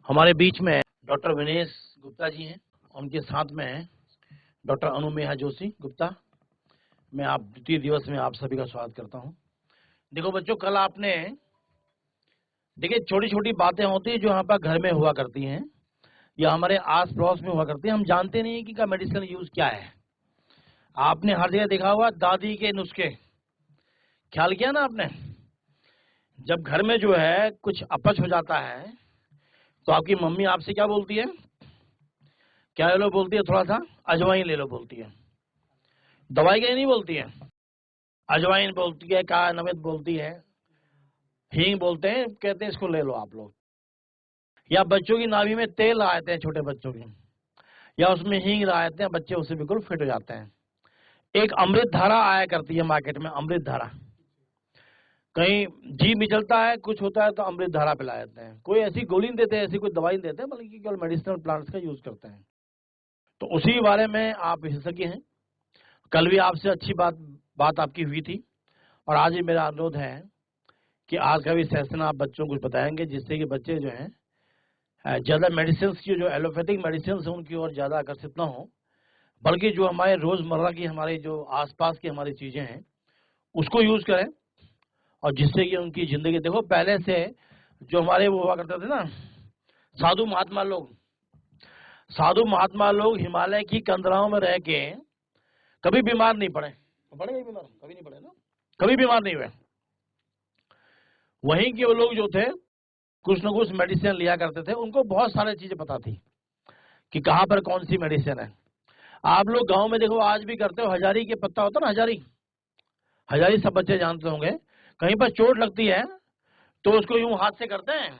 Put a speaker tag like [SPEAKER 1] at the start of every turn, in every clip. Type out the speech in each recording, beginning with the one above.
[SPEAKER 1] हमारे बीच में डॉक्टर विनेश गुप्ता जी हैं, उनके साथ में डॉक्टर अनुमेहा जोशी गुप्ता। मैं आप द्वितीय दिवस में आप सभी का स्वागत करता हूं। देखो बच्चों, कल आपने देखिए छोटी छोटी बातें होती है जो यहाँ पर घर में हुआ करती हैं या हमारे आस पड़ोस में हुआ करती हैं। हम जानते नहीं कि का मेडिसिनल यूज क्या है। आपने हर जगह देखा हुआ दादी के नुस्खे, ख्याल किया ना आपने? जब घर में जो है कुछ अपच हो जाता है तो आपकी मम्मी आपसे क्या बोलती है? क्या ले लो बोलती है? थोड़ा सा अजवाइन ले लो बोलती है। दवाई का ही नहीं बोलती है, अजवाइन बोलती है, काला नमक बोलती है, हींग बोलते हैं, कहते हैं इसको ले लो आप लोग। या बच्चों की नाभि में तेल लगाते हैं छोटे बच्चों की, या उसमें हींग लगाते हैं, बच्चे उससे बिल्कुल फिट हो जाते हैं। एक अमृत धारा आया करती है मार्केट में, अमृत धारा। कहीं जी मिचलता है, कुछ होता है तो अमृत धारा पिला देते हैं। कोई ऐसी गोली नहीं देते, ऐसी कोई दवाई नहीं देते, बल्कि केवल मेडिसिनल प्लांट्स का यूज करते हैं। तो उसी बारे में आप विशेषज्ञ हैं। कल भी आपसे अच्छी बात आपकी हुई थी, और आज भी मेरा अनुरोध है कि आज का भी सेशन आप बच्चों को बताएंगे, जिससे कि बच्चे जो हैं ज़्यादा मेडिसिन की, जो एलोपैथिक मेडिसिन है उनकी ओर ज़्यादा आकर्षित ना हो, बल्कि जो हमारे रोज़मर्रा की, हमारे जो आसपास की हमारी चीज़ें हैं उसको यूज़ करें, और जिससे कि उनकी ज़िंदगी, देखो पहले से जो हमारे वो हुआ करते थे ना साधु महात्मा लोग हिमालय की कंदराओं में रह के कभी बीमार नहीं पड़े। पड़े कभी बीमार? कभी नहीं पड़े ना, कभी बीमार नहीं हुए। वहीं के वो लोग जो थे कुछ न कुछ मेडिसिन लिया करते थे, उनको बहुत सारी चीजें पता थी कि कहाँ पर कौन सी मेडिसिन है। आप लोग गांव में देखो आज भी करते हो, हजारी के पत्ता होता है ना, हजारी सब बच्चे जानते होंगे। कहीं पर चोट लगती है तो उसको यूं हाथ से करते हैं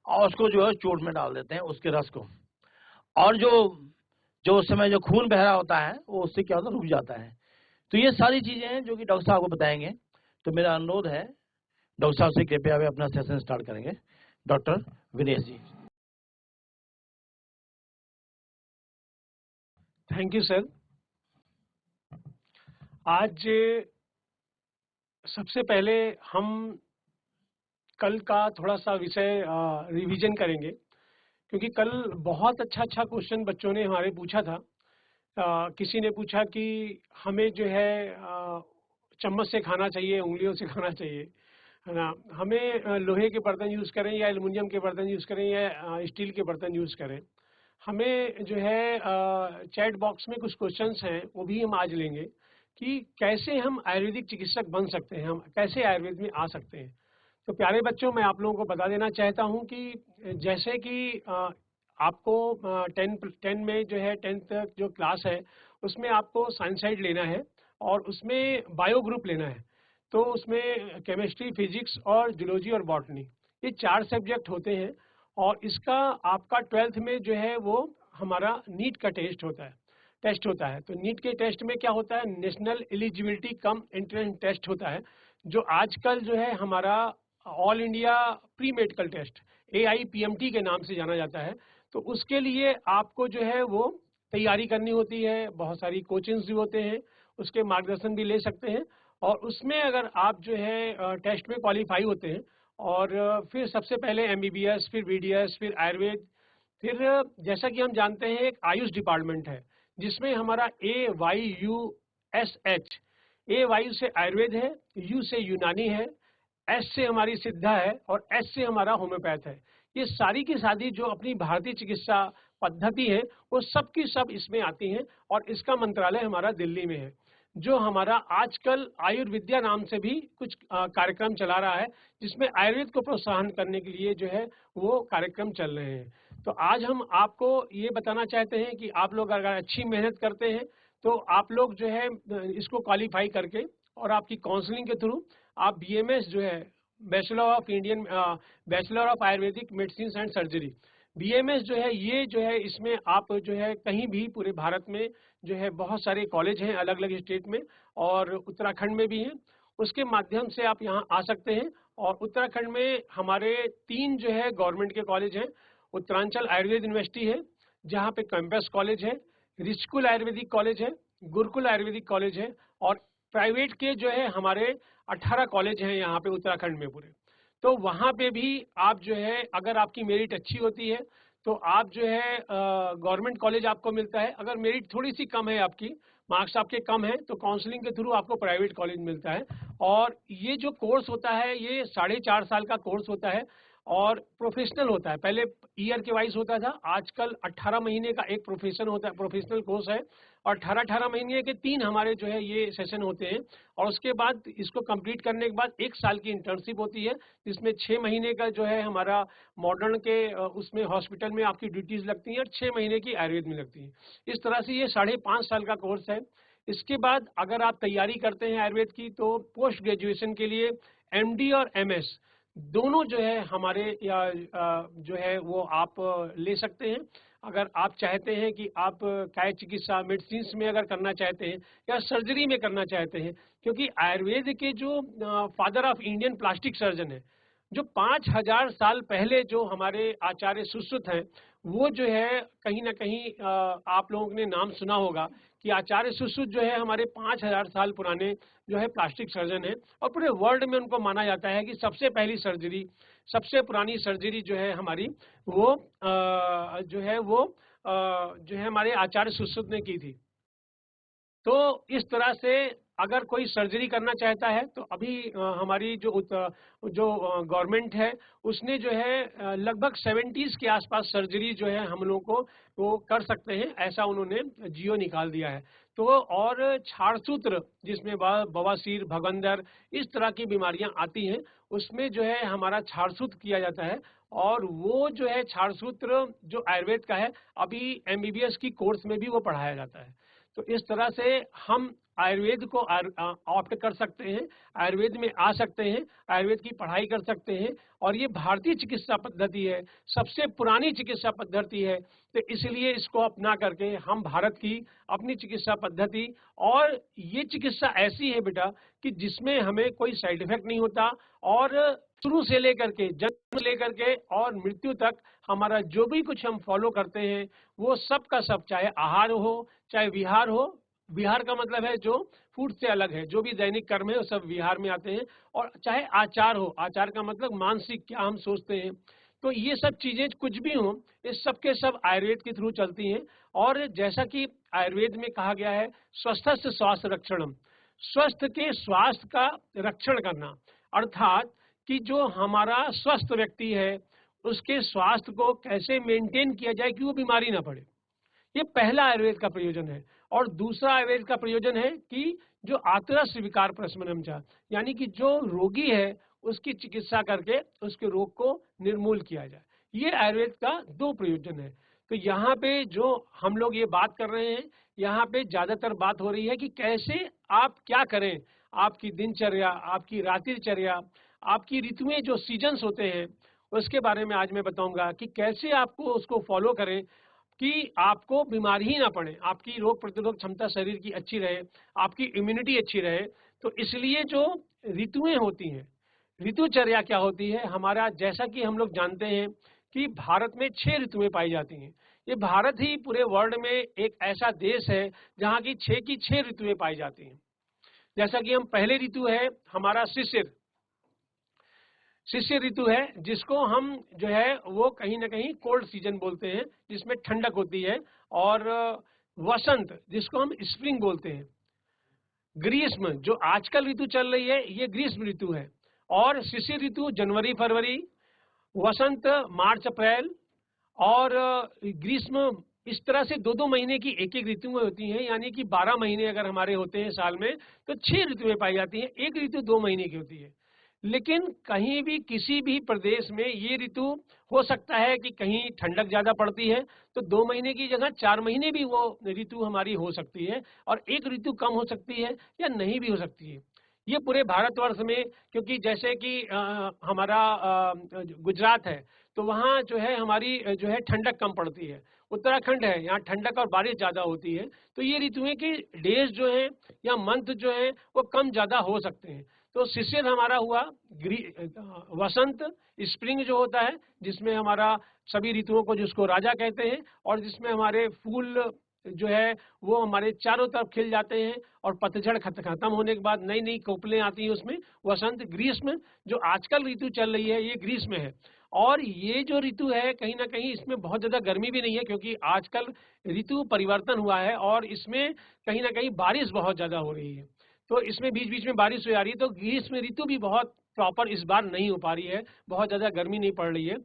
[SPEAKER 1] और उसको जो है चोट में डाल देते हैं, उसके रस को, और जो जो उस समय जो खून बह रहा होता है वो उससे क्या होता है, रुक जाता है। तो ये सारी चीजें हैं जो कि डॉक्टर साहब को बताएंगे। तो मेरा अनुरोध है डॉक्टर साहब से, कृपया वे अपना सेशन स्टार्ट करेंगे। Doctor Vinesh ji.
[SPEAKER 2] Thank you sir. आज सबसे पहले हम कल का थोड़ा सा विषय रिवीजन करेंगे, क्योंकि कल बहुत अच्छा क्वेश्चन बच्चों ने हमारे पूछा था। किसी ने पूछा कि हमें जो है चम्मच से खाना चाहिए, उंगलियों से खाना चाहिए, है ना? हमें लोहे के बर्तन यूज़ करें या एल्युमिनियम के बर्तन यूज़ करें या स्टील के बर्तन यूज़ करें। हमें जो है चैट बॉक्स में कुछ क्वेश्चंस हैं, वो भी हम आज लेंगे कि कैसे हम आयुर्वेदिक चिकित्सक बन सकते हैं, हम कैसे आयुर्वेद में आ सकते हैं। तो प्यारे बच्चों, मैं आप लोगों को बता देना चाहता हूं कि जैसे कि आपको 10 में जो है 10th तक जो क्लास है उसमें आपको साइंस साइड लेना है और उसमें बायो ग्रुप लेना है। तो उसमें केमिस्ट्री, फिजिक्स और जूलॉजी और बॉटनी, ये 4 सब्जेक्ट होते हैं। और इसका आपका 12th में जो है वो हमारा नीट का टेस्ट होता है। तो नीट के टेस्ट में क्या होता है, national eligibility cum entrance test होता है, जो आजकल जो है हमारा all India pre medical test AIPMT के नाम से जाना जाता है। तो उसके लिए आपको जो है वो तैयारी करनी होती है, बहुत सारी कोचिंग्स भी होते हैं, उसके मार्गदर्शन भी ले सकते हैं। और उसमें अगर आप जो है टेस्ट में क्वालिफाई होते हैं और फिर सबसे पहले MBBS, फिर BDS, फिर आयुर्वेद, फिर जैसा कि हम जानते हैं एक आयुष डिपार्टमेंट है जिसमें हमारा AYUSH, A वायु से आयुर्वेद है, U से यूनानी है, S से हमारी सिद्धा है और S से हमारा होम्योपैथ है। ये सारी की सारी जो अपनी भारतीय चिकित्सा पद्धति है वो सब की सब इसमें आती हैं, और इसका मंत्रालय हमारा दिल्ली में है। जो हमारा आजकल आयुर्विद्या नाम से भी कुछ कार्यक्रम चला रहा है, जिसमें आयुर्वेद को प्रोत्साहन करने के लिए जो है वो कार्यक्रम चल रहे हैं। तो आज हम आपको ये बताना चाहते हैं कि आप लोग अगर अच्छी मेहनत करते हैं तो आप लोग जो है इसको क्वालिफाई करके और आपकी काउंसलिंग के थ्रू आप BMS जो है, bachelor of Ayurvedic medicine and surgery, BMS जो है, ये जो है इसमें आप जो है कहीं भी पूरे भारत में जो है बहुत सारे कॉलेज हैं अलग अलग स्टेट में, और उत्तराखंड में भी हैं, उसके माध्यम से आप यहाँ आ सकते हैं। और उत्तराखंड में हमारे 3 जो है गवर्नमेंट के कॉलेज हैं। उत्तरांचल आयुर्वेद यूनिवर्सिटी है जहाँ पे कैंपस कॉलेज है, ऋषिकुल आयुर्वेदिक कॉलेज है, गुरुकुल आयुर्वेदिक कॉलेज है, और प्राइवेट के जो है हमारे 18 कॉलेज हैं यहाँ पे उत्तराखंड में पूरे। तो वहाँ पे भी आप जो है अगर आपकी मेरिट अच्छी होती है तो आप जो है गवर्नमेंट कॉलेज आपको मिलता है। अगर मेरिट थोड़ी सी कम है, आपकी मार्क्स आपके कम है, तो काउंसलिंग के थ्रू आपको प्राइवेट कॉलेज मिलता है। और ये जो कोर्स होता है ये 4.5 साल का कोर्स होता है और प्रोफेशनल होता है। पहले ईयर के वाइज होता था, आजकल 18 महीने का एक प्रोफेशन होता है, प्रोफेशनल कोर्स है। और 18 महीने के 3 हमारे जो है ये सेशन होते हैं। और उसके बाद इसको कंप्लीट करने के बाद 1 साल की इंटर्नशिप होती है, जिसमें 6 महीने का जो है हमारा मॉडर्न के उसमें हॉस्पिटल में आपकी ड्यूटीज लगती हैं और 6 महीने की आयुर्वेद में लगती है। इस तरह से ये 5.5 साल का कोर्स है। इसके बाद अगर आप तैयारी करते हैं आयुर्वेद की तो पोस्ट ग्रेजुएशन के लिए एमडी और एमएस दोनों जो है हमारे जो है वो आप ले सकते हैं। अगर आप चाहते हैं कि आप काय चिकित्सा मेडिसिन में अगर करना चाहते हैं या सर्जरी में करना चाहते हैं, क्योंकि आयुर्वेद के जो father of Indian plastic surgeon है, जो 5000 साल पहले जो हमारे आचार्य सुश्रुत हैं, वो जो है कहीं ना कहीं आप लोगों ने नाम सुना होगा कि आचार्य सुश्रुत जो है हमारे 5000 साल पुराने जो है प्लास्टिक सर्जन है। और पूरे वर्ल्ड में उनको माना जाता है कि सबसे पहली सर्जरी, सबसे पुरानी सर्जरी जो है हमारी वो जो है जो है हमारे आचार्य सुश्रुत ने की थी। तो इस तरह से अगर कोई सर्जरी करना चाहता है तो अभी हमारी जो गवर्नमेंट है उसने जो है लगभग 70s के आसपास सर्जरी जो है हम लोगों को वो कर सकते हैं, ऐसा उन्होंने जियो निकाल दिया है। तो और छाड़सूत्र जिसमें बवासीर, भगंदर इस तरह की बीमारियां आती हैं, उसमें जो है हमारा छाड़सूत्र किया जाता है। और वो जो है छाड़सूत्र जो आयुर्वेद का है, अभी एमबीबीएस की कोर्स में भी वो पढ़ाया जाता है। तो इस तरह से हम आयुर्वेद को ऑप्ट कर सकते हैं, आयुर्वेद में आ सकते हैं, आयुर्वेद की पढ़ाई कर सकते हैं। और ये भारतीय चिकित्सा पद्धति है, सबसे पुरानी चिकित्सा पद्धति है। तो इसलिए इसको अपना करके हम भारत की अपनी चिकित्सा पद्धति, और ये चिकित्सा ऐसी है बेटा कि जिसमें हमें कोई साइड इफेक्ट नहीं होता, और शुरू से लेकर के जन्म से लेकर के और मृत्यु तक हमारा जो भी कुछ हम फॉलो करते हैं वो सब का सब, चाहे आहार हो चाहे विहार हो, विहार का मतलब है जो फूड से अलग है, जो भी दैनिक कर्म है वो सब विहार में आते हैं। और चाहे आचार हो, आचार का मतलब मानसिक क्या हम सोचते हैं, तो ये सब चीजें कुछ भी हो, इस सब के सब आयुर्वेद के थ्रू चलती हैं। और जैसा कि आयुर्वेद में कहा गया है, स्वस्थस्य स्वास्थ्य रक्षणम, स्वस्थ के स्वास्थ्य का रक्षण करना, अर्थात कि जो हमारा स्वस्थ व्यक्ति है उसके स्वास्थ्य को कैसे मेंटेन किया जाए कि वो बीमारी ना पड़े। ये पहला आयुर्वेद का प्रयोजन है। और दूसरा आयुर्वेद का प्रयोजन है कि जो आतरस विकार प्रशमनम चा, यानी कि जो रोगी है उसकी चिकित्सा करके उसके रोग को निर्मूल किया जाए। ये आयुर्वेद का 2 प्रयोजन है। तो यहाँ पे जो हम लोग ये बात कर रहे हैं, यहाँ पे ज्यादातर बात हो रही है कि कैसे आप क्या करें, आपकी दिनचर्या, आपकी रात्रिचर्या, आपकी ऋतुएं जो सीजन्स होते हैं उसके बारे में आज मैं बताऊंगा कि कैसे आपको उसको फॉलो करें कि आपको बीमारी ही ना पड़े, आपकी रोग प्रतिरोधक क्षमता शरीर की अच्छी रहे, आपकी इम्यूनिटी अच्छी रहे। तो इसलिए जो ऋतुएं होती हैं, ऋतुचर्या क्या होती है हमारा, जैसा कि हम लोग जानते हैं कि भारत में 6 ऋतुएं पाई जाती हैं। ये भारत ही पूरे वर्ल्ड में एक ऐसा देश है जहाँ की 6 ऋतुएं पाई जाती हैं। जैसा कि हम पहले ऋतु है हमारा शिशिर ऋतु है, जिसको हम जो है वो कहीं ना कहीं कोल्ड सीजन बोलते हैं, जिसमें ठंडक होती है। और वसंत जिसको हम स्प्रिंग बोलते हैं। ग्रीष्म जो आजकल ऋतु चल रही है ये ग्रीष्म ऋतु है। और शिशिर ऋतु जनवरी फरवरी, वसंत मार्च अप्रैल, और ग्रीष्म इस तरह से 2-2 महीने की एक ऋतुएं होती हैं। यानी कि 12 महीने अगर हमारे होते हैं साल में तो 6 ऋतुएं पाई जाती हैं, एक ऋतु 2 महीने की होती है। लेकिन कहीं भी किसी भी प्रदेश में ये ऋतु हो सकता है कि कहीं ठंडक ज्यादा पड़ती है तो 2 महीने की जगह 4 महीने भी वो ऋतु हमारी हो सकती है, और एक ऋतु कम हो सकती है या नहीं भी हो सकती है। ये पूरे भारतवर्ष में, क्योंकि जैसे कि हमारा गुजरात है तो वहाँ जो है हमारी जो है ठंडक कम पड़ती है। उत्तराखंड है, यहाँ ठंडक और बारिश ज्यादा होती है। तो ये ऋतुएं की डेज जो है या मंथ जो है वो कम ज्यादा हो सकते हैं। तो शिशिर हमारा हुआ वसंत, स्प्रिंग जो होता है जिसमें हमारा सभी ऋतुओं को जिसको राजा कहते हैं, और जिसमें हमारे फूल जो है वो हमारे चारों तरफ खिल जाते हैं और पतझड़ खत्म होने के बाद नई नई कोपलें आती हैं उसमें। वसंत, ग्रीष्म, जो आजकल ऋतु चल रही है ये ग्रीष्म है। और ये जो ऋतु है कहीं ना कहीं इसमें बहुत ज्यादा गर्मी भी नहीं है, क्योंकि आजकल ऋतु परिवर्तन हुआ है और इसमें कहीं ना कहीं बारिश बहुत ज्यादा हो रही है। तो इसमें बीच बीच में बारिश हो जा रही है, तो ग्रीष्म ऋतु भी बहुत प्रॉपर इस बार नहीं हो पा रही है, बहुत ज्यादा गर्मी नहीं पड़ रही है।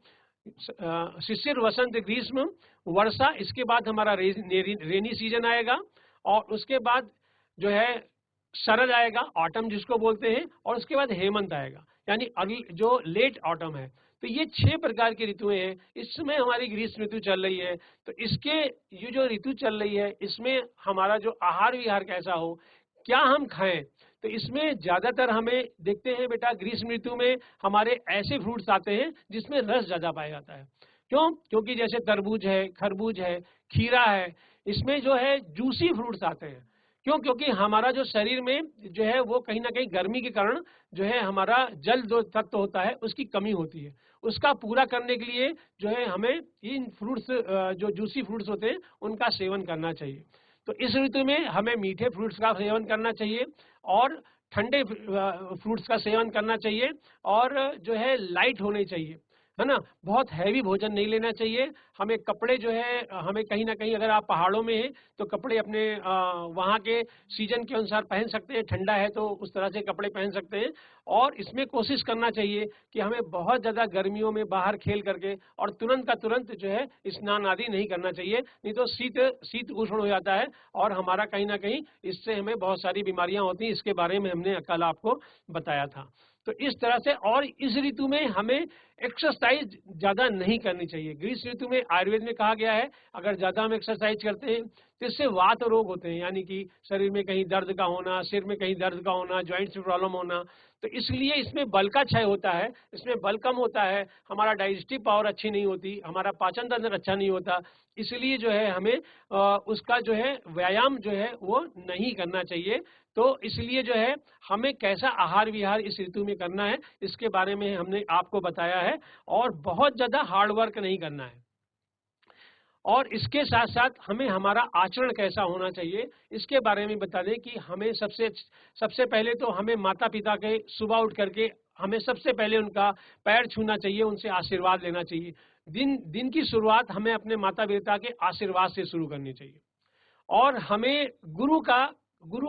[SPEAKER 2] शिशिर, वसंत, ग्रीष्म, वर्षा, इसके बाद हमारा रेनी सीजन आएगा और उसके बाद जो है शरद आएगा, ऑटम जिसको बोलते हैं, और उसके बाद हेमंत आएगा, यानी अर्ली जो लेट ऑटम है। तो ये 6 प्रकार की ऋतुएं हैं। इसमें हमारी ग्रीष्म ऋतु चल रही है, तो इसके ये जो ऋतु चल रही है इसमें हमारा जो आहार विहार कैसा हो, क्या हम खाएं, तो इसमें ज्यादातर हमें देखते हैं बेटा ग्रीष्म ऋतु में हमारे ऐसे फ्रूट्स आते हैं जिसमें रस ज्यादा पाया जाता है। क्यों? क्योंकि जैसे तरबूज है, खरबूज है, खीरा है, इसमें जो है जूसी फ्रूट्स आते हैं। क्यों? क्योंकि हमारा जो शरीर में जो है वो कहीं ना कहीं गर्मी के कारण जो है हमारा जल जो तत्व होता है उसकी कमी होती है, उसका पूरा करने के लिए जो है हमें इन फ्रूट्स जो जूसी फ्रूट्स होते हैं उनका सेवन करना चाहिए। तो इस ऋतु में हमें मीठे फ्रूट्स का सेवन करना चाहिए और ठंडे फ्रूट्स का सेवन करना चाहिए और जो है लाइट होने चाहिए, है ना, बहुत हैवी भोजन नहीं लेना चाहिए। हमें कपड़े जो है हमें कहीं ना कहीं अगर आप पहाड़ों में हैं तो कपड़े अपने वहाँ के सीजन के अनुसार पहन सकते हैं, ठंडा है तो उस तरह से कपड़े पहन सकते हैं। और इसमें कोशिश करना चाहिए कि हमें बहुत ज़्यादा गर्मियों में बाहर खेल करके और तुरंत का तुरंत जो है स्नान आदि नहीं करना चाहिए, नहीं तो शीत उष्ण हो जाता है और हमारा कहीं ना कहीं इससे हमें बहुत सारी बीमारियां होती हैं। इसके बारे में हमने कल आपको बताया था। तो इस तरह से, और इस ऋतु में हमें एक्सरसाइज ज्यादा नहीं करनी चाहिए। ग्रीष्म ऋतु में आयुर्वेद में कहा गया है अगर ज्यादा हम एक्सरसाइज करते हैं तो इससे वात रोग होते हैं, यानी कि शरीर में कहीं दर्द का होना, सिर में कहीं दर्द का होना, जॉइंट्स में प्रॉब्लम होना। तो इसलिए इसमें बल का क्षय होता है, इसमें बल कम होता है, हमारा डाइजेस्टिव पावर अच्छी नहीं होती, हमारा पाचन तंत्र अच्छा नहीं होता। इसलिए जो है हमें उसका जो है व्यायाम जो है वो नहीं करना चाहिए। तो इसलिए जो है हमें कैसा आहार विहार इस ऋतु में करना है इसके बारे में हमने आपको बताया है, और बहुत ज्यादा हार्ड वर्क नहीं करना है। और इसके साथ साथ हमें हमारा आचरण कैसा होना चाहिए इसके बारे में बता दें कि हमें सबसे पहले तो हमें माता पिता के सुबह उठ करके हमें सबसे पहले उनका पैर छूना चाहिए, उनसे आशीर्वाद लेना चाहिए। दिन की शुरुआत हमें अपने माता पिता के आशीर्वाद से शुरू करनी चाहिए। और हमें गुरु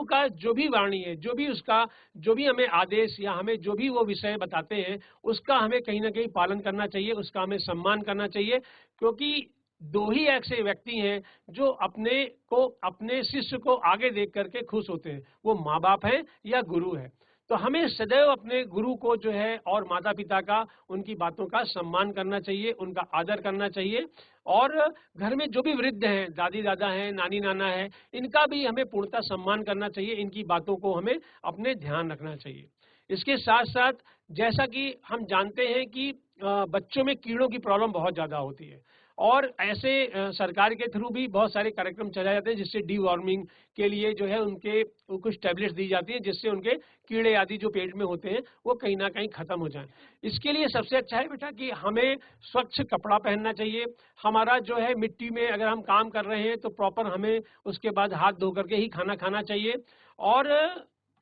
[SPEAKER 2] का जो भी वाणी है, जो भी हमें आदेश या हमें जो भी वो विषय बताते हैं उसका हमें कहीं ना कहीं पालन करना चाहिए, उसका हमें सम्मान करना चाहिए। क्योंकि 2 ही ऐसे व्यक्ति हैं जो अपने शिष्य को आगे देख करके खुश होते हैं, वो माँ बाप हैं या गुरु है। तो हमें सदैव अपने गुरु को जो है और माता पिता का, उनकी बातों का सम्मान करना चाहिए, उनका आदर करना चाहिए। और घर में जो भी वृद्ध हैं, दादी दादा हैं, नानी नाना है, इनका भी हमें पूर्णतः सम्मान करना चाहिए, इनकी बातों को हमें अपने ध्यान रखना चाहिए। इसके साथ साथ जैसा कि हम जानते हैं कि बच्चों में कीड़ों की प्रॉब्लम बहुत ज्यादा होती है और ऐसे सरकार के थ्रू भी बहुत सारे कार्यक्रम चलाए जाते हैं जिससे डीवॉर्मिंग के लिए जो है उनके कुछ टैबलेट्स दी जाती है जिससे उनके कीड़े आदि जो पेट में होते हैं वो कहीं ना कहीं खत्म हो जाए। इसके लिए सबसे अच्छा है बेटा कि हमें स्वच्छ कपड़ा पहनना चाहिए। हमारा जो है मिट्टी में अगर हम काम कर रहे हैं तो प्रॉपर हमें उसके बाद हाथ धो करके ही खाना खाना चाहिए। और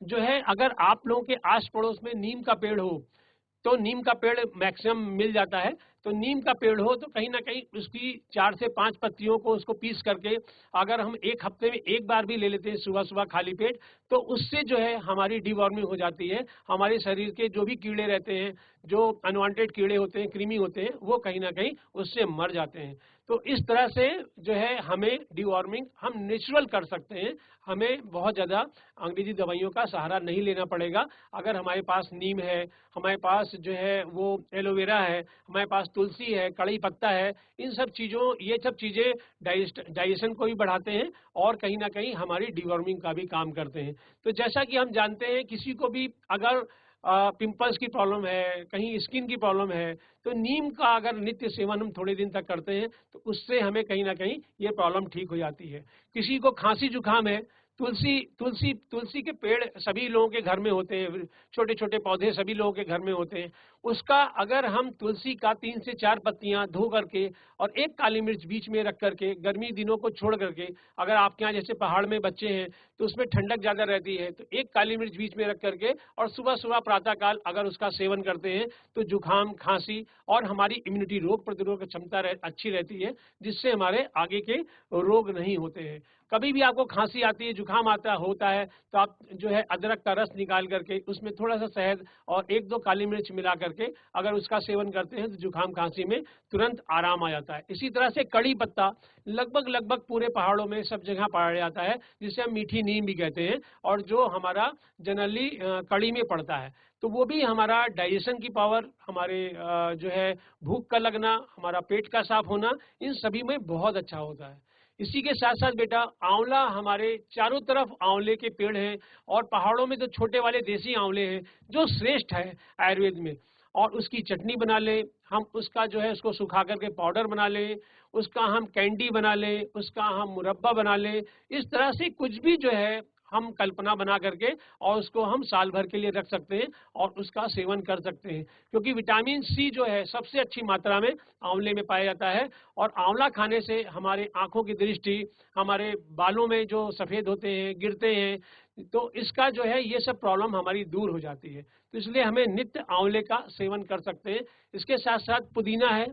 [SPEAKER 2] जो है अगर आप लोगों के आस पड़ोस में नीम का पेड़ हो तो नीम का पेड़ मैक्सिमम मिल जाता है, तो नीम का पेड़ हो तो कहीं ना कहीं उसकी 4 से 5 पत्तियों को उसको पीस करके अगर हम 1 हफ्ते में 1 बार भी ले लेते हैं सुबह सुबह खाली पेट, तो उससे जो है हमारी डिवॉर्मिंग हो जाती है। हमारे शरीर के जो भी कीड़े रहते हैं, जो अनवांटेड कीड़े होते हैं, कृमि होते हैं, वो कहीं ना कहीं उससे मर जाते हैं। तो इस तरह से जो है हमें डिवॉर्मिंग हम नेचुरल कर सकते हैं, हमें बहुत ज़्यादा अंग्रेजी दवाइयों का सहारा नहीं लेना पड़ेगा। अगर हमारे पास नीम है, हमारे पास जो है वो एलोवेरा है, हमारे पास तुलसी है, कड़ी पत्ता है, इन सब चीज़ों ये सब चीज़ें डाइजेशन को भी बढ़ाते हैं और कहीं ना कहीं हमारी डिवॉर्मिंग का भी काम करते हैं। तो जैसा कि हम जानते हैं किसी को भी अगर पिंपल्स की प्रॉब्लम है, कहीं स्किन की प्रॉब्लम है, तो नीम का अगर नित्य सेवन हम थोड़े दिन तक करते हैं तो उससे हमें कहीं ना कहीं ये प्रॉब्लम ठीक हो जाती है। किसी को खांसी जुकाम है, तुलसी के पेड़ सभी लोगों के घर में होते हैं, छोटे छोटे पौधे सभी लोगों के घर में होते हैं, उसका अगर हम तुलसी का 3 से 4 पत्तियां धो करके और एक काली मिर्च बीच में रख करके गर्मी दिनों को छोड़ करके, अगर आपके यहाँ जैसे पहाड़ में बच्चे हैं तो उसमें ठंडक ज्यादा रहती है, तो एक काली मिर्च बीच में रख करके और सुबह सुबह प्रातःकाल अगर उसका सेवन करते हैं तो जुकाम, खांसी और हमारी इम्यूनिटी, रोग प्रतिरोधक क्षमता अच्छी रहती है, जिससे हमारे आगे के रोग नहीं होते हैं। कभी भी आपको खांसी आती है, जुकाम होता है, तो आप जो है अदरक का रस निकाल करके उसमें थोड़ा सा शहद और 1-2 काली मिर्च मिला करके अगर उसका सेवन करते हैं तो जुकाम खांसी में तुरंत आराम आ जाता है। इसी तरह से कड़ी पत्ता लगभग पूरे पहाड़ों में सब जगह पाया जाता है, जिसे हम मीठी नीम भी कहते हैं, और जो हमारा जनरली कड़ी में पड़ता है, तो वो भी हमारा डाइजेशन की पावर, हमारे जो है भूख का लगना, हमारा पेट का साफ होना, इन सभी में बहुत अच्छा होता है। इसी के साथ साथ बेटा आंवला, हमारे चारों तरफ आंवले के पेड़ हैं, और पहाड़ों में तो छोटे वाले देसी आंवले हैं जो श्रेष्ठ है आयुर्वेद में, और उसकी चटनी बना लें हम, उसका जो है उसको सुखा करके पाउडर बना लें, उसका हम कैंडी बना लें, उसका हम मुरब्बा बना लें। इस तरह से कुछ भी जो है हम कल्पना बना करके और उसको हम साल भर के लिए रख सकते हैं और उसका सेवन कर सकते हैं, क्योंकि विटामिन सी जो है सबसे अच्छी मात्रा में आंवले में पाया जाता है, और आंवला खाने से हमारे आंखों की दृष्टि, हमारे बालों में जो सफेद होते हैं, गिरते हैं, तो इसका जो है ये सब प्रॉब्लम हमारी दूर हो जाती है। तो इसलिए हमें नित्य आंवले का सेवन कर सकते हैं। इसके साथ साथ पुदीना है,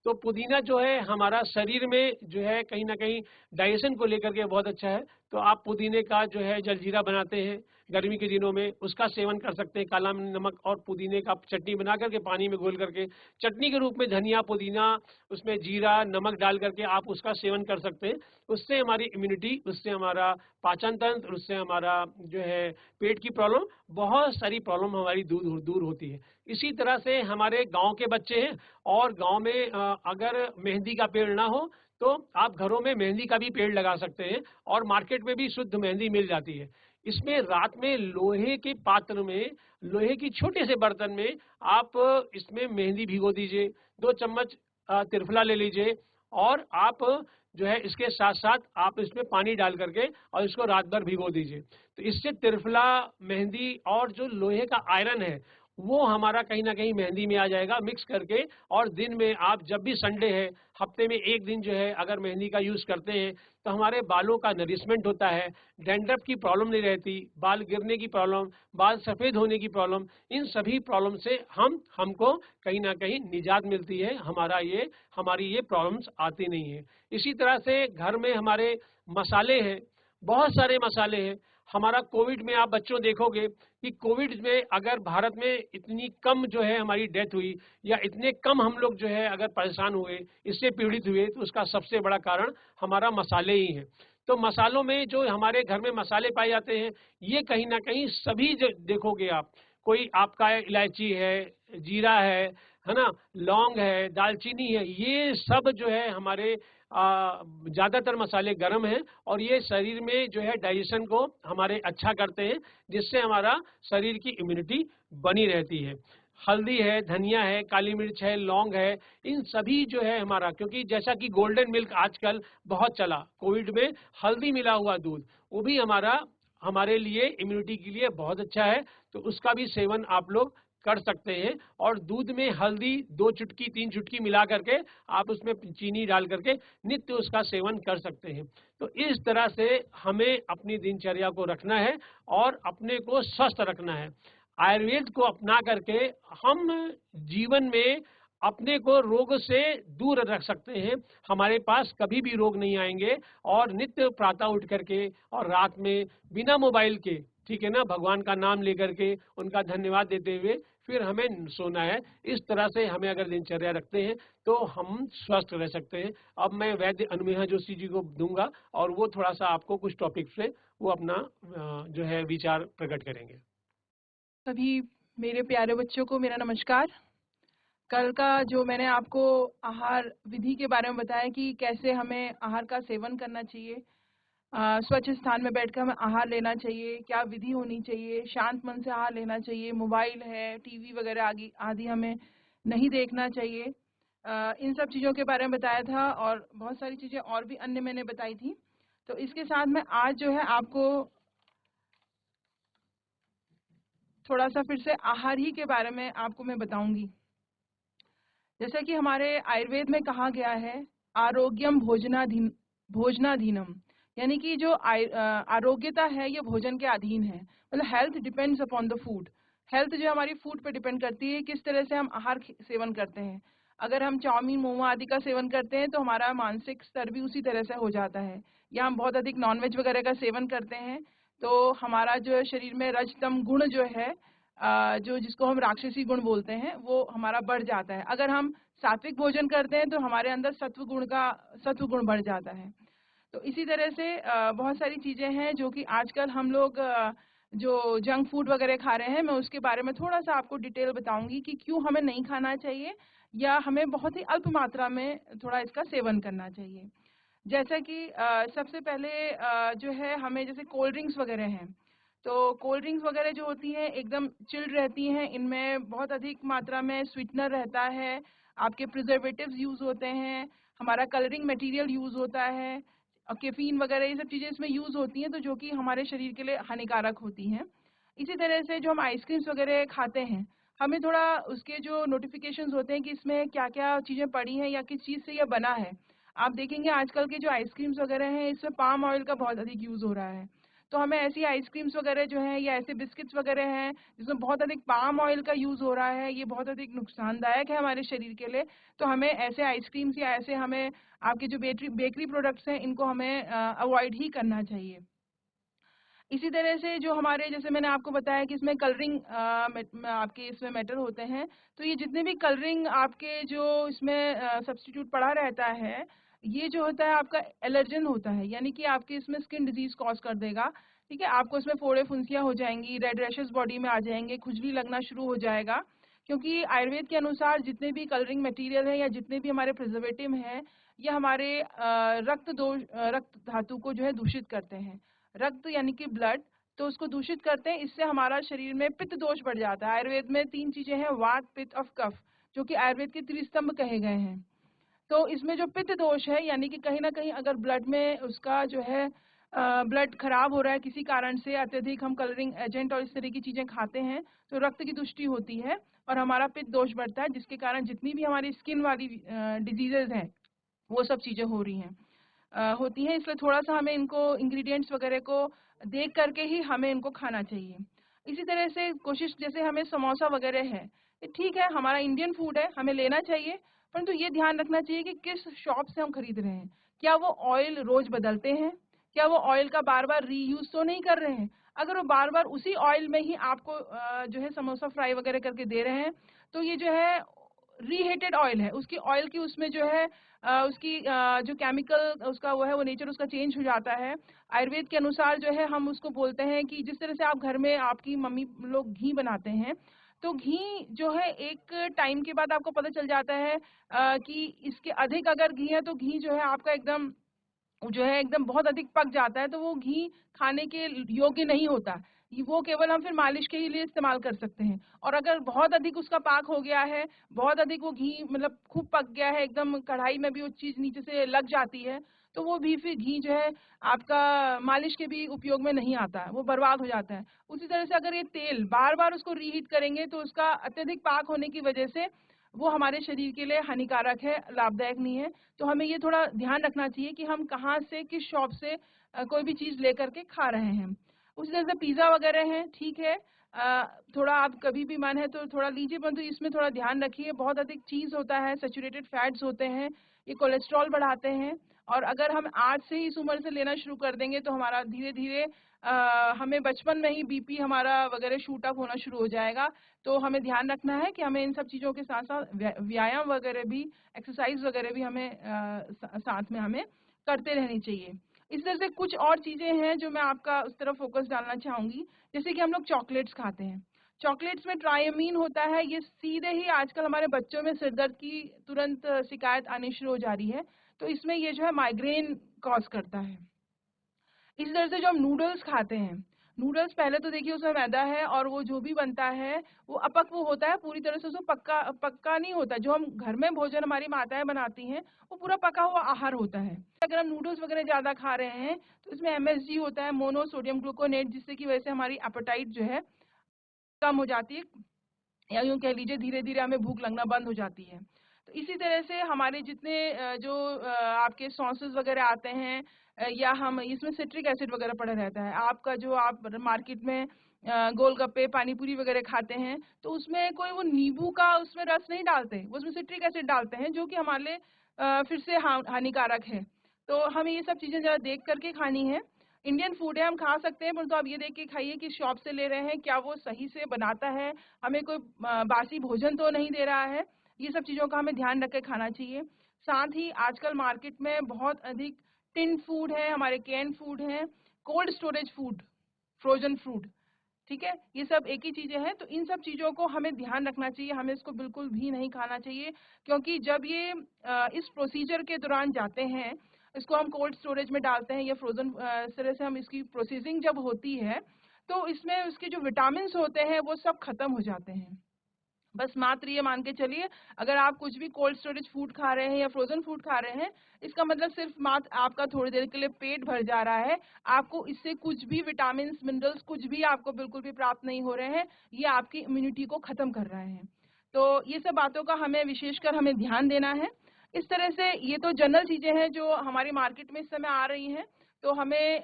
[SPEAKER 2] तो पुदीना जो है हमारा शरीर में जो है कहीं ना कहीं डाइजेशन को लेकर के बहुत अच्छा है, तो आप पुदीने का जो है जलजीरा बनाते हैं गर्मी के दिनों में, उसका सेवन कर सकते हैं। काला नमक और पुदीने का चटनी बना करके पानी में घोल करके चटनी के रूप में धनिया, पुदीना, उसमें जीरा, नमक डाल करके आप उसका सेवन कर सकते हैं। उससे हमारी इम्यूनिटी, उससे हमारा पाचन तंत्र, उससे हमारा जो है पेट की प्रॉब्लम, बहुत सारी प्रॉब्लम हमारी दूर दूर होती है। इसी तरह से हमारे गांव के बच्चे हैं, और गांव में अगर मेहंदी का पेड़ ना हो तो आप घरों में मेहंदी का भी पेड़ लगा सकते हैं, और मार्केट में भी शुद्ध मेहंदी मिल जाती है। इसमें रात में लोहे के पात्र में, लोहे की छोटे से बर्तन में आप इसमें मेहंदी भिगो दीजिए, 2 चम्मच त्रिफला ले लीजिए, और आप जो है इसके साथ साथ आप इसमें पानी डाल करके और इसको रात भर भिगो दीजिए। तो इससे त्रिफला, मेहंदी और जो लोहे का आयरन है वो हमारा कहीं ना कहीं मेहंदी में आ जाएगा मिक्स करके, और दिन में आप जब भी संडे है, हफ्ते में 1 दिन जो है अगर मेहंदी का यूज करते हैं तो हमारे बालों का नरिशमेंट होता है, डैंड्रफ की प्रॉब्लम नहीं रहती, बाल गिरने की प्रॉब्लम, बाल सफेद होने की प्रॉब्लम, इन सभी प्रॉब्लम से हमको कहीं ना कहीं निजात मिलती है, हमारी ये प्रॉब्लम्स आती नहीं है। इसी तरह से घर में हमारे मसाले हैं, बहुत सारे मसाले हैं। हमारा कोविड में आप बच्चों देखोगे कि कोविड में अगर भारत में इतनी कम जो है हमारी डेथ हुई, या इतने कम हम लोग जो है अगर परेशान हुए, इससे पीड़ित हुए, तो उसका सबसे बड़ा कारण हमारा मसाले ही है। तो मसालों में जो हमारे घर में मसाले पाए जाते हैं, ये कहीं ना कहीं सभी जो देखोगे आप, कोई आपका इलायची है, जीरा है ना, लौंग है, दालचीनी है, ये सब जो है हमारे ज्यादातर मसाले गर्म हैं, और ये शरीर में जो है डाइजेशन को हमारे अच्छा करते हैं, जिससे हमारा शरीर की इम्यूनिटी बनी रहती है। हल्दी है, धनिया है, काली मिर्च है, लौंग है, इन सभी जो है हमारा, क्योंकि जैसा कि गोल्डन मिल्क आजकल बहुत चला, कोविड में हल्दी मिला हुआ दूध, वो भी हमारे लिए इम्यूनिटी के लिए बहुत अच्छा है, तो उसका भी सेवन आप लोग कर सकते हैं। और दूध में हल्दी 2 चुटकी 3 चुटकी मिला करके आप उसमें चीनी डाल करके नित्य उसका सेवन कर सकते हैं। तो इस तरह से हमें अपनी दिनचर्या को रखना है और अपने को स्वस्थ रखना है। आयुर्वेद को अपना करके हम जीवन में अपने को रोग से दूर रख सकते हैं, हमारे पास कभी भी रोग नहीं आएंगे, और नित्य प्रातः उठ करके और रात में बिना मोबाइल के, ठीक है ना, भगवान का नाम लेकर के उनका धन्यवाद देते हुए फिर हमें सोना है। इस तरह से हमें अगर दिनचर्या रखते हैं तो हम स्वस्थ रह सकते हैं। अब मैं वैद्य अनुमेहा जोशी जी को दूंगा, और वो थोड़ा सा आपको कुछ टॉपिक से वो अपना जो है विचार प्रकट करेंगे।
[SPEAKER 3] सभी मेरे प्यारे बच्चों को मेरा नमस्कार। कल का जो मैंने आपको आहार विधि के बारे में बताया कि कैसे हमें आहार का सेवन करना चाहिए, स्वच्छ स्थान में बैठकर हमें आहार लेना चाहिए, क्या विधि होनी चाहिए, शांत मन से आहार लेना चाहिए, मोबाइल है, टीवी वगैरह आदि हमें नहीं देखना चाहिए, इन सब चीज़ों के बारे में बताया था, और बहुत सारी चीज़ें और भी अन्य मैंने बताई थी। तो इसके साथ में आज जो है आपको थोड़ा सा फिर से आहार ही के बारे में आपको मैं बताऊंगी। जैसा कि हमारे आयुर्वेद में कहा गया है, आरोग्यम भोजनाधीनम, यानी कि जो आरोग्यता है ये भोजन के अधीन है। मतलब health depends upon the food. Health जो हमारी फूड पे डिपेंड करती है, किस तरह से हम आहार सेवन करते हैं। अगर हम चाउमीन मोमो आदि का सेवन करते हैं तो हमारा मानसिक स्तर भी उसी तरह से हो जाता है। या हम बहुत अधिक नॉनवेज वगैरह का सेवन करते हैं तो हमारा जो है शरीर में रजतम गुण जो है, जो जिसको हम राक्षसी गुण बोलते हैं, वो हमारा बढ़ जाता है। अगर हम सात्विक भोजन करते हैं तो हमारे अंदर सत्व गुण बढ़ जाता है। तो इसी तरह से बहुत सारी चीजें हैं जो कि आजकल हम लोग जो जंक फूड वगैरह खा रहे हैं, मैं उसके बारे में थोड़ा सा आपको डिटेल बताऊंगी कि क्यों हमें नहीं खाना चाहिए या हमें बहुत ही अल्प मात्रा में थोड़ा इसका सेवन करना चाहिए। जैसा कि सबसे पहले जो है हमें, जैसे कोल्ड ड्रिंक्स वगैरह हैं, तो कोल्ड ड्रिंक्स वगैरह जो होती हैं एकदम चिल्ड रहती हैं, इनमें बहुत अधिक मात्रा में स्वीटनर रहता है, आपके प्रिजर्वेटिव्स यूज होते हैं, हमारा कलरिंग मटेरियल यूज होता है, और कैफीन वगैरह ये सब चीजें इसमें यूज होती हैं, तो जो कि हमारे शरीर के लिए हानिकारक होती हैं। इसी तरह से जो हम आइसक्रीम्स वगैरह खाते हैं, हमें थोड़ा उसके जो नोटिफिकेशंस होते हैं कि इसमें क्या क्या चीजें पड़ी हैं या किस चीज से ये बना है। आप देखेंगे आजकल के जो आइसक्रीम्स वगैरह हैं इसमें पाम ऑयल का बहुत अधिक यूज हो रहा है। तो हमें ऐसी आइसक्रीम्स वगैरह जो हैं या ऐसे बिस्किट्स वगैरह हैं जिसमें बहुत अधिक पाम ऑयल का यूज हो रहा है, ये बहुत अधिक नुकसानदायक है हमारे शरीर के लिए। तो हमें ऐसे आइसक्रीम्स या ऐसे हमें आपके जो बेकरी प्रोडक्ट्स हैं इनको हमें अवॉइड ही करना चाहिए। इसी तरह से जो हमारे, जैसे मैंने आपको बताया कि इसमें कलरिंग आपके इसमें मैटर होते हैं, तो ये जितने भी कलरिंग आपके जो इसमें सब्स्टिट्यूट पड़ा रहता है, ये जो होता है आपका एलर्जन होता है, यानी कि आपके इसमें स्किन डिजीज कॉज कर देगा। ठीक है, आपको इसमें फोड़े फुंसियां हो जाएंगी, रेड रैशेस बॉडी में आ जाएंगे, खुजली लगना शुरू हो जाएगा। क्योंकि आयुर्वेद के अनुसार जितने भी कलरिंग मटेरियल है या जितने भी हमारे प्रिजर्वेटिव हैं, ये हमारे रक्त धातु को जो है दूषित करते हैं। रक्त यानी कि ब्लड, तो उसको दूषित करते हैं, इससे हमारा शरीर में पित्त दोष बढ़ जाता है। आयुर्वेद में 3 चीजें हैं, वात पित्त और कफ, जो कि आयुर्वेद के त्रिस्तंभ कहे गए हैं। तो इसमें जो पित्त दोष है, यानी कि कहीं ना कहीं अगर ब्लड में उसका जो है ब्लड खराब हो रहा है किसी कारण से, अत्यधिक हम कलरिंग एजेंट और इस तरह की चीजें खाते हैं, तो रक्त की दुष्टि होती है और हमारा पित्त दोष बढ़ता है, जिसके कारण जितनी भी हमारी स्किन वाली डिजीजेज हैं वो सब चीजें हो रही हैं होती हैं। इसलिए थोड़ा सा हमें इनको इंग्रेडिएंट्स वगैरह को देख करके ही हमें इनको खाना चाहिए। इसी तरह से कोशिश, जैसे हमें समोसा वगैरह है, ये ठीक है हमारा इंडियन फूड है, हमें लेना चाहिए, परंतु ये ध्यान रखना चाहिए कि किस शॉप से हम खरीद रहे हैं। क्या वो ऑयल रोज बदलते हैं? क्या वो ऑयल का बार बार रीयूज तो नहीं कर रहे हैं? अगर वो बार बार उसी ऑयल में ही आपको जो है समोसा फ्राई वगैरह करके दे रहे हैं, तो ये जो है रीहीटेड ऑयल है, उसकी ऑयल की उसमें जो है उसकी जो केमिकल उसका वो है, वो नेचर उसका चेंज हो जाता है। आयुर्वेद के अनुसार जो है हम उसको बोलते हैं कि जिस तरह से आप घर में आपकी मम्मी लोग घी बनाते हैं, तो घी जो है एक टाइम के बाद आपको पता चल जाता है कि इसके अधिक अगर घी है तो घी जो है आपका एकदम जो है एकदम बहुत अधिक पक जाता है, तो वो घी खाने के योग्य नहीं होता। वो केवल हम फिर मालिश के ही लिए इस्तेमाल कर सकते हैं। और अगर बहुत अधिक उसका पाक हो गया है, बहुत अधिक वो घी मतलब खूब पक गया है, एकदम कढ़ाई में भी वो चीज नीचे से लग जाती है, तो वो भी फिर घी जो है आपका मालिश के भी उपयोग में नहीं आता है, वो बर्बाद हो जाता है। उसी तरह से अगर ये तेल बार बार उसको रीहीट करेंगे तो उसका अत्यधिक पाक होने की वजह से वो हमारे शरीर के लिए हानिकारक है, लाभदायक नहीं है। तो हमें ये थोड़ा ध्यान रखना चाहिए कि हम कहाँ से, किस शॉप से कोई भी चीज लेकर के खा रहे हैं। उसी तरह से पिज्जा वगैरह है, ठीक है थोड़ा आप कभी भी मन है तो थोड़ा लीजिए, परंतु इसमें थोड़ा ध्यान रखिए, बहुत अधिक चीज होता है, सैचुरेटेड फैट्स होते हैं, ये कोलेस्ट्रॉल बढ़ाते हैं। और अगर हम आज से ही इस उम्र से लेना शुरू कर देंगे तो हमारा धीरे धीरे हमें बचपन में ही बीपी हमारा वगैरह शूट अप होना शुरू हो जाएगा। तो हमें ध्यान रखना है कि हमें इन सब चीज़ों के साथ साथ व्यायाम वगैरह भी, एक्सरसाइज वगैरह भी हमें साथ में हमें करते रहनी चाहिए। इस तरह से कुछ और चीज़ें हैं जो मैं आपका उस तरफ फोकस डालना चाहूँगी। जैसे कि हम लोग चॉकलेट्स खाते हैं, चॉकलेट्स में ट्रायमीन होता है, ये सीधे ही आजकल हमारे बच्चों में सिरदर्द की तुरंत शिकायत आनी शुरू हो जा रही है, तो इसमें ये जो है माइग्रेन कॉज करता है। इसी तरह से जो हम नूडल्स खाते हैं, नूडल्स पहले तो देखिए उसमें मैदा है और वो जो भी बनता है वो अपक्व होता है, पूरी तरह से उसमें पक्का पक्का नहीं होता। जो हम घर में भोजन हमारी माताएं बनाती हैं वो पूरा पका हुआ आहार होता है। अगर हम नूडल्स वगैरह ज्यादा खा रहे हैं तो इसमें MSG होता है, मोनो सोडियम ग्लूकोनेट, जिससे की वजह से हमारी एपेटाइट जो है कम हो जाती है, या यूँ कह लीजिए धीरे धीरे हमें भूख लगना बंद हो जाती है। तो इसी तरह से हमारे जितने जो आपके सॉसेस वगैरह आते हैं, या हम इसमें सिट्रिक एसिड वगैरह पड़ा रहता है। आपका जो आप मार्केट में गोलगप्पे पानी पूरी वगैरह खाते हैं, तो उसमें कोई वो नींबू का उसमें रस नहीं डालते, वो उसमें सिट्रिक एसिड डालते हैं, जो कि हमारे लिए फिर से हानिकारक है। तो हमें ये सब चीज़ें ज़रा देख करके खानी है। इंडियन फूड है, हम खा सकते हैं, परंतु आप ये देख के खाइए कि शॉप से ले रहे हैं क्या वो सही से बनाता है, हमें कोई बासी भोजन तो नहीं दे रहा है। ये सब चीज़ों का हमें ध्यान रख के खाना चाहिए। साथ ही आजकल मार्केट में बहुत अधिक टिन फूड है, हमारे कैन फूड हैं, cold storage food, frozen food, ठीक है, ये सब एक ही चीजें हैं। तो इन सब चीजों को हमें ध्यान रखना चाहिए, हमें इसको बिल्कुल भी नहीं खाना चाहिए, क्योंकि जब ये इस प्रोसीजर के दौरान जाते हैं, इसको हम कोल्ड स्टोरेज में डालते हैं या फ्रोजन, इस तरह से हम इसकी प्रोसेसिंग जब होती है, तो इसमें उसके जो विटामिन होते हैं वो सब खत्म हो जाते हैं। बस मात्र ये मान के चलिए, अगर आप कुछ भी कोल्ड स्टोरेज फूड खा रहे हैं या फ्रोजन फूड खा रहे हैं, इसका मतलब सिर्फ मात्र आपका थोड़ी देर के लिए पेट भर जा रहा है, आपको इससे कुछ भी विटामिन मिनरल्स कुछ भी आपको बिल्कुल भी प्राप्त नहीं हो रहे हैं, ये आपकी इम्यूनिटी को खत्म कर रहे हैं। तो ये सब बातों का हमें विशेषकर हमें ध्यान देना है। इस तरह से ये तो जनरल चीजें हैं जो हमारी मार्केट में इस समय आ रही हैं, तो हमें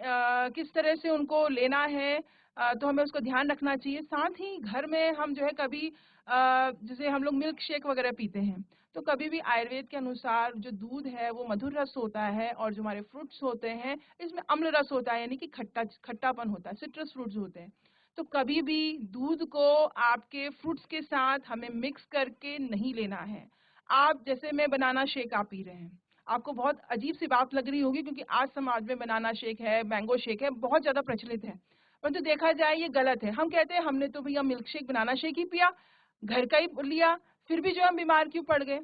[SPEAKER 3] किस तरह से उनको लेना है, तो हमें उसको ध्यान रखना चाहिए। साथ ही घर में हम जो है कभी जैसे हम लोग मिल्क शेक वगैरह पीते हैं, तो कभी भी आयुर्वेद के अनुसार जो दूध है वो मधुर रस होता है, और जो हमारे फ्रूट्स होते हैं इसमें अम्ल रस होता है, यानी कि खट्टापन होता है, सिट्रस फ्रूट्स होते हैं। तो कभी भी दूध को आपके फ्रूट्स के साथ हमें मिक्स करके नहीं लेना है। आप जैसे में बनाना शेक आप पी रहे हैं, आपको बहुत अजीब सी बात लग रही होगी, क्योंकि आज समाज में बनाना शेक है, मैंगो शेक है, बहुत ज्यादा प्रचलित है, परंतु देखा जाए ये गलत है। हम कहते हैं हमने तो भैया मिल्क शेक बनाना शेक ही पिया, घर का ही लिया, फिर भी जो हम बीमार क्यों पड़ गए।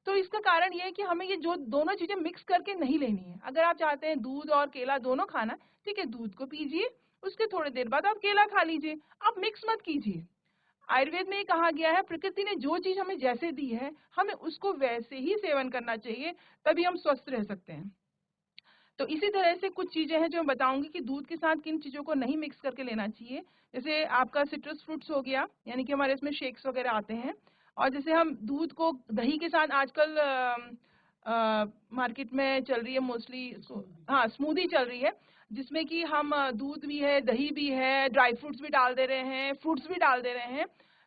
[SPEAKER 3] तो इसका कारण ये है कि हमें ये जो दोनों चीजें मिक्स करके नहीं लेनी है। अगर आप चाहते हैं दूध और केला दोनों खाना, ठीक है, दूध को पीजिए, उसके थोड़ी देर बाद आप केला खा लीजिए, आप मिक्स मत कीजिए। आयुर्वेद में ये कहा गया है, प्रकृति ने जो चीज हमें जैसे दी है, हमें उसको वैसे ही सेवन करना चाहिए, तभी हम स्वस्थ रह सकते हैं। तो इसी तरह से कुछ चीजें हैं जो मैं बताऊंगी कि दूध के साथ किन चीजों को नहीं मिक्स करके लेना चाहिए। जैसे आपका सिट्रस फ्रूट्स हो गया, यानी कि हमारे इसमें शेक्स वगैरह आते हैं, और जैसे हम दूध को दही के साथ आजकल मार्केट में चल रही है मोस्टली, हाँ स्मूदी चल रही है, जिसमें कि हम दूध भी है, दही भी है, ड्राई फ्रूट्स भी डाल दे रहे हैं, फ्रूट्स भी डाल दे रहे हैं,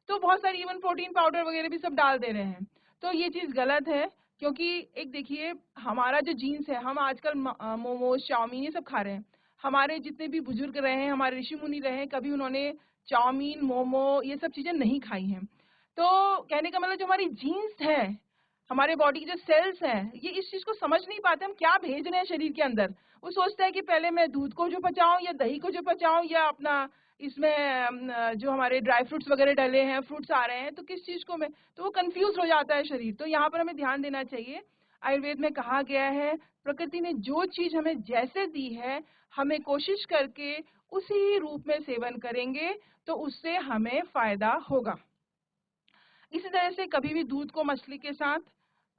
[SPEAKER 3] तो बहुत सारी इवन प्रोटीन पाउडर वगैरह भी सब डाल दे रहे हैं। तो ये चीज गलत है, क्योंकि एक देखिए हमारा जो जीन्स है, हम आजकल मोमोज चाउमीन ये सब खा रहे हैं। हमारे जितने भी बुजुर्ग रहे हैं, हमारे ऋषि मुनि रहे हैं, कभी उन्होंने चाउमीन मोमो ये सब चीजें नहीं खाई हैं। तो कहने का मतलब जो हमारी जीन्स है, हमारे बॉडी के जो सेल्स हैं, ये इस चीज को समझ नहीं पाते हम क्या भेज रहे हैं शरीर के अंदर। वो सोचता है कि पहले मैं दूध को जो पचाऊं या दही को जो पचाऊं, या अपना इसमें जो हमारे ड्राई फ्रूट्स वगैरह डले हैं, फ्रूट्स आ रहे हैं, तो किस चीज को मैं, तो वो कंफ्यूज हो जाता है शरीर। तो यहाँ पर हमें ध्यान देना चाहिए। आयुर्वेद में कहा गया है, प्रकृति ने जो चीज हमें जैसे दी है, हमें कोशिश करके उसी रूप में सेवन करेंगे तो उससे हमें फायदा होगा। इसी तरह से कभी भी दूध को मछली के साथ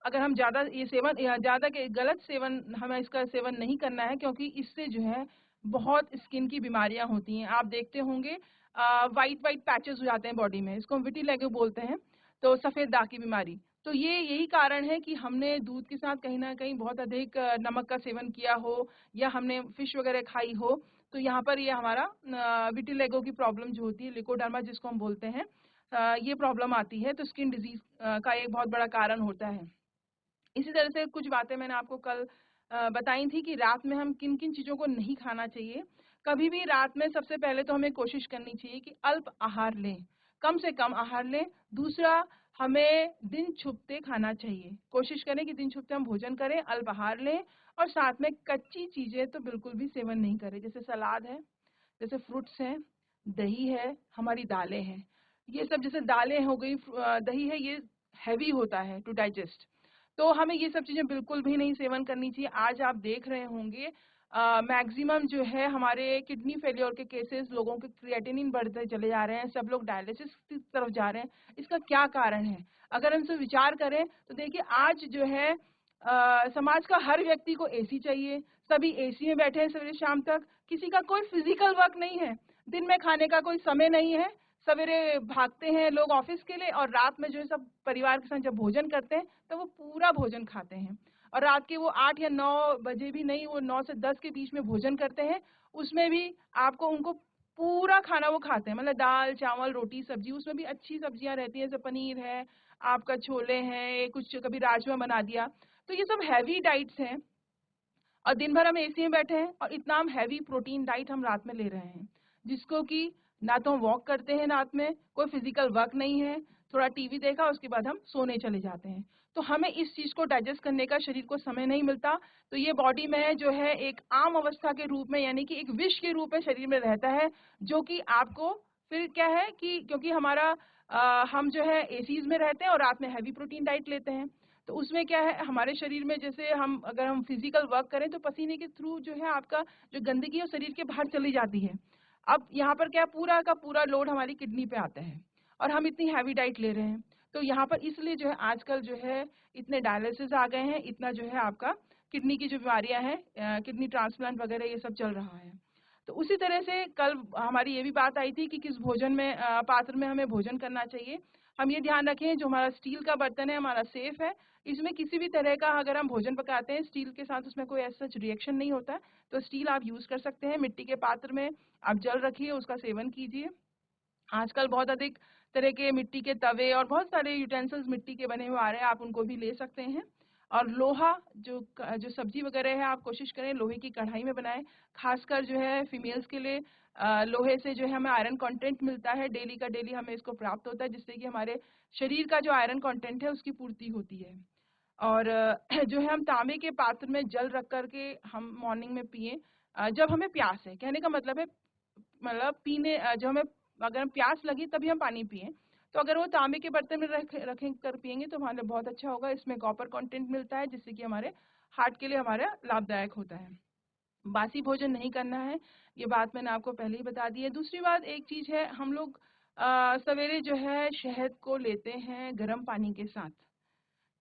[SPEAKER 3] अगर हम ज्यादा ये सेवन या ज्यादा के गलत सेवन, हमें इसका सेवन नहीं करना है, क्योंकि इससे जो है बहुत स्किन की बीमारियां होती हैं। आप देखते होंगे वाइट वाइट पैचेस हो जाते हैं बॉडी में, इसको हम विटिलिगो बोलते हैं, तो सफेद दाग की बीमारी। तो ये यही कारण है कि हमने दूध के साथ कहीं ना कहीं बहुत अधिक नमक का सेवन किया हो, या हमने फिश वगैरह खाई हो, तो यहाँ पर ये हमारा विटिलिगो की प्रॉब्लम जो होती है, लिकोडर्मा जिसको हम बोलते हैं, ये प्रॉब्लम आती है। तो स्किन डिजीज का एक बहुत बड़ा कारण होता है। इसी तरह से कुछ बातें मैंने आपको कल बताई थी कि रात में हम किन किन चीजों को नहीं खाना चाहिए। कभी भी रात में सबसे पहले तो हमें कोशिश करनी चाहिए कि अल्प आहार लें, कम से कम आहार लें। दूसरा, हमें दिन छुपते खाना चाहिए, कोशिश करें कि दिन छुपते हम भोजन करें, अल्प आहार लें, और साथ में कच्ची चीजें तो बिल्कुल भी सेवन नहीं करें, जैसे सलाद है, जैसे फ्रूट्स हैं, दही है, हमारी दालें हैं, ये सब। जैसे दालें हो गई, दही है, ये हैवी होता है टू डाइजेस्ट, तो हमें ये सब चीजें बिल्कुल भी नहीं सेवन करनी चाहिए। आज आप देख रहे होंगे मैक्सिमम जो है हमारे किडनी फेलियर के केसेस, लोगों के क्रिएटिनिन बढ़ते चले जा रहे हैं, सब लोग डायलिसिस की तरफ जा रहे हैं। इसका क्या कारण है? अगर हम इस पर विचार करें तो देखिए, आज जो है समाज का हर व्यक्ति को एसी चाहिए, सभी एसी में बैठे हैं सवेरे शाम तक, किसी का कोई फिजिकल वर्क नहीं है, दिन में खाने का कोई समय नहीं है, सवेरे भागते हैं लोग ऑफिस के लिए और रात में जो है सब परिवार के साथ जब भोजन करते हैं तो वो पूरा भोजन खाते हैं, और रात के वो 8 या 9 बजे भी नहीं, वो 9 से 10 के बीच में भोजन करते हैं। उसमें भी आपको उनको पूरा खाना वो खाते हैं, मतलब दाल चावल रोटी सब्जी, उसमें भी अच्छी सब्जियां रहती हैं, जैसे पनीर है, आपका छोले हैं, कुछ कभी राजमा बना दिया। तो ये सब हैवी डाइट्स हैं, और दिन भर हम एसी में बैठे हैं और इतना हम हैवी प्रोटीन डाइट हम रात में ले रहे हैं, जिसको कि ना तो हम वॉक करते हैं रात में, कोई फिजिकल वर्क नहीं है, थोड़ा टीवी देखा उसके बाद हम सोने चले जाते हैं। तो हमें इस चीज को डाइजेस्ट करने का शरीर को समय नहीं मिलता। तो ये बॉडी में जो है एक आम अवस्था के रूप में, यानी कि एक विष के रूप में शरीर में रहता है, जो कि आपको फिर क्या है कि क्योंकि हमारा हम जो है एसीज में रहते हैं और रात में हैवी प्रोटीन डाइट लेते हैं, तो उसमें क्या है हमारे शरीर में, जैसे हम अगर हम फिजिकल वर्क करें तो पसीने के थ्रू जो है आपका जो गंदगी है वो शरीर के बाहर चली जाती है। अब यहाँ पर क्या पूरा का पूरा लोड हमारी किडनी पे आता है, और हम इतनी हैवी डाइट ले रहे हैं। तो यहाँ पर इसलिए जो है आजकल जो है इतने डायलिसिस आ गए हैं, इतना जो है आपका किडनी की जो बीमारियां हैं, किडनी ट्रांसप्लांट वगैरह ये सब चल रहा है। तो उसी तरह से कल हमारी ये भी बात आई थी कि किस भोजन में पात्र में हमें भोजन करना चाहिए। हम ये ध्यान रखें जो हमारा स्टील का बर्तन है हमारा सेफ है, इसमें किसी भी तरह का अगर हम भोजन पकाते हैं स्टील के साथ उसमें कोई ऐसा रिएक्शन नहीं होता है, तो स्टील आप यूज कर सकते हैं। मिट्टी के पात्र में आप जल रखिए, उसका सेवन कीजिए। आजकल बहुत अधिक तरह के मिट्टी के तवे और बहुत सारे यूटेंसिल्स मिट्टी के बने हुए आ रहे हैं, आप उनको भी ले सकते हैं। और लोहा जो सब्जी वगैरह है आप कोशिश करें लोहे की कढ़ाई में बनाएं, खासकर जो है फीमेल्स के लिए लोहे से जो है हमें आयरन कंटेंट मिलता है, डेली का डेली हमें इसको प्राप्त होता है, जिससे कि हमारे शरीर का जो आयरन कंटेंट है उसकी पूर्ति होती है। और जो है हम तांबे के पात्र में जल रख करके हम मॉर्निंग में पिए, जब हमें प्यास है, कहने का मतलब है मतलब पीने जो हमें अगर हम प्यास लगी तभी हम पानी पिए। तो अगर वो तांबे के बर्तन में रखें कर पिएंगे तो हमारे लिए बहुत अच्छा होगा। इसमें कॉपर कंटेंट मिलता है, जिससे कि हमारे हार्ट के लिए हमारा लाभदायक होता है। बासी भोजन नहीं करना है, ये बात मैंने आपको पहले ही बता दी है। दूसरी बात एक चीज है, हम लोग सवेरे जो है शहद को लेते हैं गर्म पानी के साथ।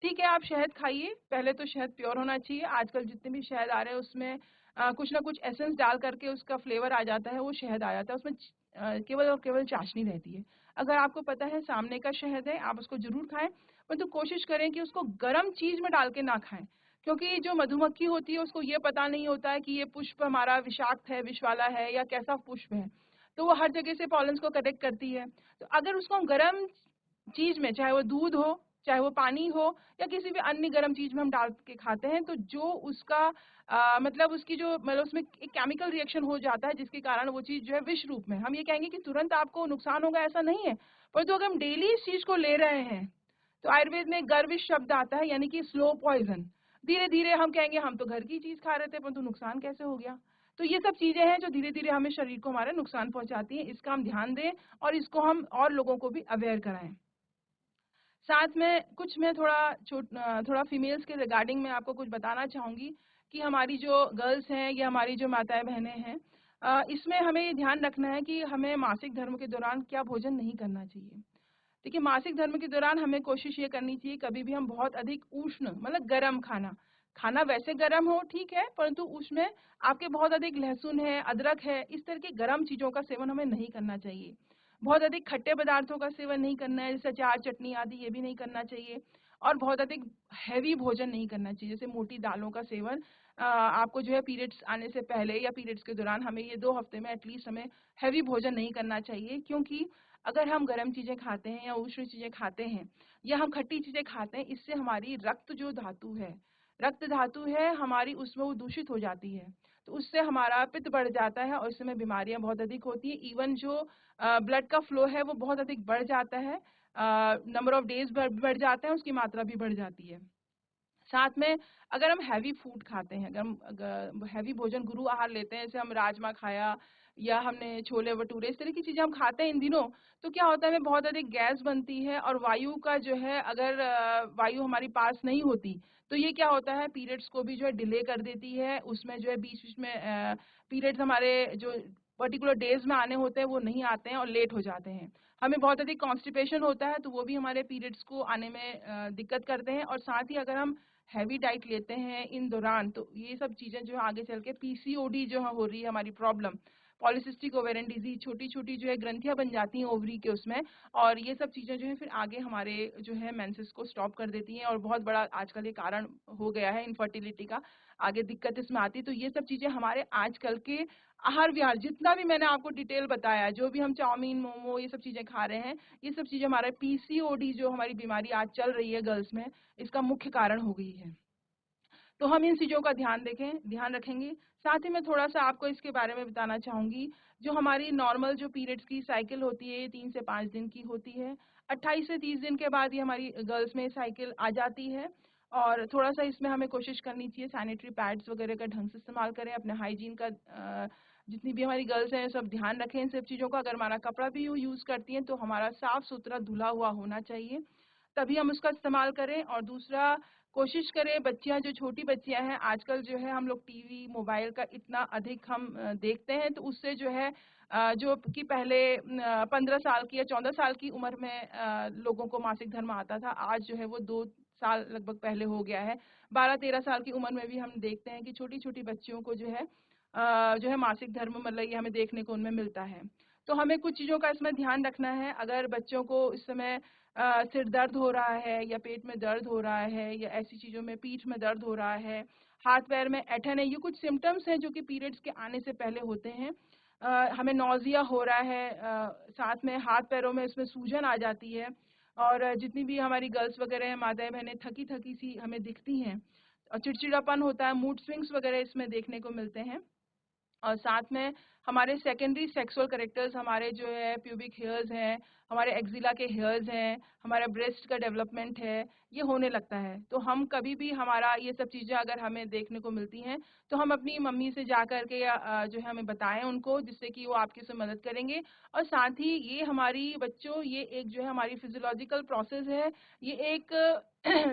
[SPEAKER 3] ठीक है, आप शहद खाइए, पहले तो शहद प्योर होना चाहिए। आजकल जितने भी शहद आ रहे हैं उसमें कुछ ना कुछ एसेंस डाल करके उसका फ्लेवर आ जाता है, वो शहद आ जाता है, उसमें केवल और केवल चाशनी रहती है। अगर आपको पता है सामने का शहद है आप उसको जरूर खाएं, परंतु कोशिश करें कि उसको गर्म चीज में डाल के ना खाएं, क्योंकि जो मधुमक्खी होती है उसको ये पता नहीं होता है कि ये पुष्प हमारा विषाक्त है, विष वाला है या कैसा पुष्प है, तो वो हर जगह से पॉलेंस को कलेक्ट करती है। तो अगर उसको हम गर्म चीज में, चाहे वो दूध हो, चाहे वो पानी हो, या किसी भी अन्य गर्म चीज में हम डाल के खाते हैं, तो जो उसका मतलब उसकी जो मतलब उसमें एक केमिकल रिएक्शन हो जाता है, जिसके कारण वो चीज जो है विष रूप में, हम ये कहेंगे कि तुरंत आपको नुकसान होगा ऐसा नहीं है, पर तो अगर हम डेली इस चीज को ले रहे हैं तो आयुर्वेद में गर्विश शब्द आता है, यानी कि स्लो पॉइजन। धीरे धीरे हम कहेंगे हम तो घर की चीज खा रहे थे परंतु नुकसान कैसे हो गया। तो ये सब चीजें हैं जो धीरे धीरे हमें शरीर को हमारे नुकसान पहुंचाती हैं, इसका हम ध्यान दें और इसको हम और लोगों को भी अवेयर कराएं। साथ में कुछ मैं थोड़ा फीमेल्स के रिगार्डिंग में आपको कुछ बताना चाहूंगी कि हमारी जो गर्ल्स हैं या हमारी जो माताएं बहनें हैं, इसमें हमें ये ध्यान रखना है कि हमें मासिक धर्म के दौरान क्या भोजन नहीं करना चाहिए। देखिए, मासिक धर्म के दौरान हमें कोशिश ये करनी चाहिए कभी भी हम बहुत अधिक उष्ण मतलब गर्म खाना खाना वैसे गर्म हो ठीक है, परंतु उसमें आपके बहुत अधिक लहसुन है, अदरक है, इस तरह की गर्म चीजों का सेवन हमें नहीं करना चाहिए। बहुत अधिक खट्टे पदार्थों का सेवन नहीं करना है, जैसे अचार चटनी आदि ये भी नहीं करना चाहिए। और बहुत अधिक हैवी भोजन नहीं करना चाहिए, जैसे मोटी दालों का सेवन आपको जो है पीरियड्स आने से पहले या पीरियड्स के दौरान हमें ये 2 हफ्ते में एटलीस्ट हमें हैवी भोजन नहीं करना चाहिए। क्योंकि अगर हम गर्म चीजें खाते हैं या उष्ण चीजें खाते हैं या हम खट्टी चीजें खाते हैं, इससे हमारी रक्त धातु है हमारी, उसमें वो दूषित हो जाती है, तो उससे हमारा पित्त बढ़ जाता है और इसमें बीमारियां बहुत अधिक होती है। इवन जो ब्लड का फ्लो है वो बहुत अधिक बढ़ जाता है, नंबर ऑफ डेज बढ़ जाते हैं, उसकी मात्रा भी बढ़ जाती है। साथ में अगर हम हैवी फूड खाते हैं, अगर हैवी भोजन गुरु आहार लेते हैं, जैसे हम राजमा खाया या हमने छोले भटूरे इस तरह की चीजें हम खाते हैं इन दिनों, तो क्या होता है हमें बहुत अधिक गैस बनती है और वायु का जो है अगर वायु हमारी पास नहीं होती तो ये क्या होता है पीरियड्स को भी जो है डिले कर देती है। उसमें जो है बीच बीच में पीरियड्स हमारे जो पर्टिकुलर डेज में आने होते हैं वो नहीं आते हैं और लेट हो जाते हैं। हमें बहुत अधिक कॉन्स्टिपेशन होता है तो वो भी हमारे पीरियड्स को आने में दिक्कत करते हैं। और साथ ही अगर हम हैवी डाइट लेते हैं इन दौरान तो ये सब चीजें जो है आगे चल के पीसीओडी जो है हो रही है हमारी प्रॉब्लम, पॉलीसिस्टिक ओवेरियन डिजीज, छोटी छोटी जो है ग्रंथियां बन जाती हैं ओवरी के उसमें, और ये सब चीज़ें जो है फिर आगे हमारे जो है मेंसेस को स्टॉप कर देती हैं, और बहुत बड़ा आजकल ये कारण हो गया है इनफर्टिलिटी का, आगे दिक्कत इसमें आती है। तो ये सब चीज़ें हमारे आजकल के आहार विहार, जितना भी मैंने आपको डिटेल बताया, जो भी हम चाउमीन मोमो ये सब चीज़ें खा रहे हैं, ये सब चीज़ें हमारे पीसीओडी जो हमारी बीमारी आज चल रही है गर्ल्स में, इसका मुख्य कारण हो गई है। तो हम इन चीज़ों का ध्यान रखेंगे। साथ ही मैं थोड़ा सा आपको इसके बारे में बताना चाहूँगी, जो हमारी नॉर्मल जो पीरियड्स की साइकिल होती है, ये 3 से 5 दिन की होती है। 28 से 30 दिन के बाद ये हमारी गर्ल्स में साइकिल आ जाती है, और थोड़ा सा इसमें हमें कोशिश करनी चाहिए सैनिटरी पैड्स वगैरह का ढंग से इस्तेमाल करें, अपने हाइजीन का जितनी भी हमारी गर्ल्स हैं सब ध्यान रखें इन सब चीज़ों का। अगर हमारा कपड़ा भी यूज़ करती हैं तो हमारा साफ सुथरा धुला हुआ होना चाहिए, तभी हम उसका इस्तेमाल करें। और दूसरा, कोशिश करें, बच्चियां जो छोटी बच्चियां हैं आजकल जो है हम लोग टीवी मोबाइल का इतना अधिक हम देखते हैं, तो उससे जो है जो कि पहले 15 साल की या 14 साल की उम्र में लोगों को मासिक धर्म आता था, आज जो है वो 2 साल लगभग पहले हो गया है। 12-13 साल की उम्र में भी हम देखते हैं कि छोटी छोटी बच्चियों को जो है मासिक धर्म मतलब ये हमें देखने को उनमें मिलता है। तो हमें कुछ चीज़ों का इसमें ध्यान रखना है। अगर बच्चों को इस समय सिर दर्द हो रहा है, या पेट में दर्द हो रहा है, या ऐसी चीज़ों में पीठ में दर्द हो रहा है, हाथ पैर में ऐंठन है, ये कुछ सिम्टम्स हैं जो कि पीरियड्स के आने से पहले होते हैं। हमें नौजिया हो रहा है, साथ में हाथ पैरों में इसमें सूजन आ जाती है, और जितनी भी हमारी गर्ल्स वगैरह हैं, माताएं बहनें थकी थकी सी हमें दिखती हैं, और चिड़चिड़ापन होता है, मूड स्विंग्स वगैरह इसमें देखने को मिलते हैं। और साथ में हमारे सेकेंडरी सेक्सुअल कैरेक्टर्स, हमारे जो है प्यूबिक हेयर्स हैं, हमारे एक्जिला के हेयर्स हैं, हमारा ब्रेस्ट का डेवलपमेंट है, ये होने लगता है। तो हम कभी भी हमारा ये सब चीज़ें अगर हमें देखने को मिलती हैं तो हम अपनी मम्मी से जा कर के या जो है हमें बताएं उनको, जिससे कि वो आपकी से मदद करेंगे। और साथ ही ये हमारी बच्चों, ये एक जो है हमारी फिजियोलॉजिकल प्रोसेस है, ये एक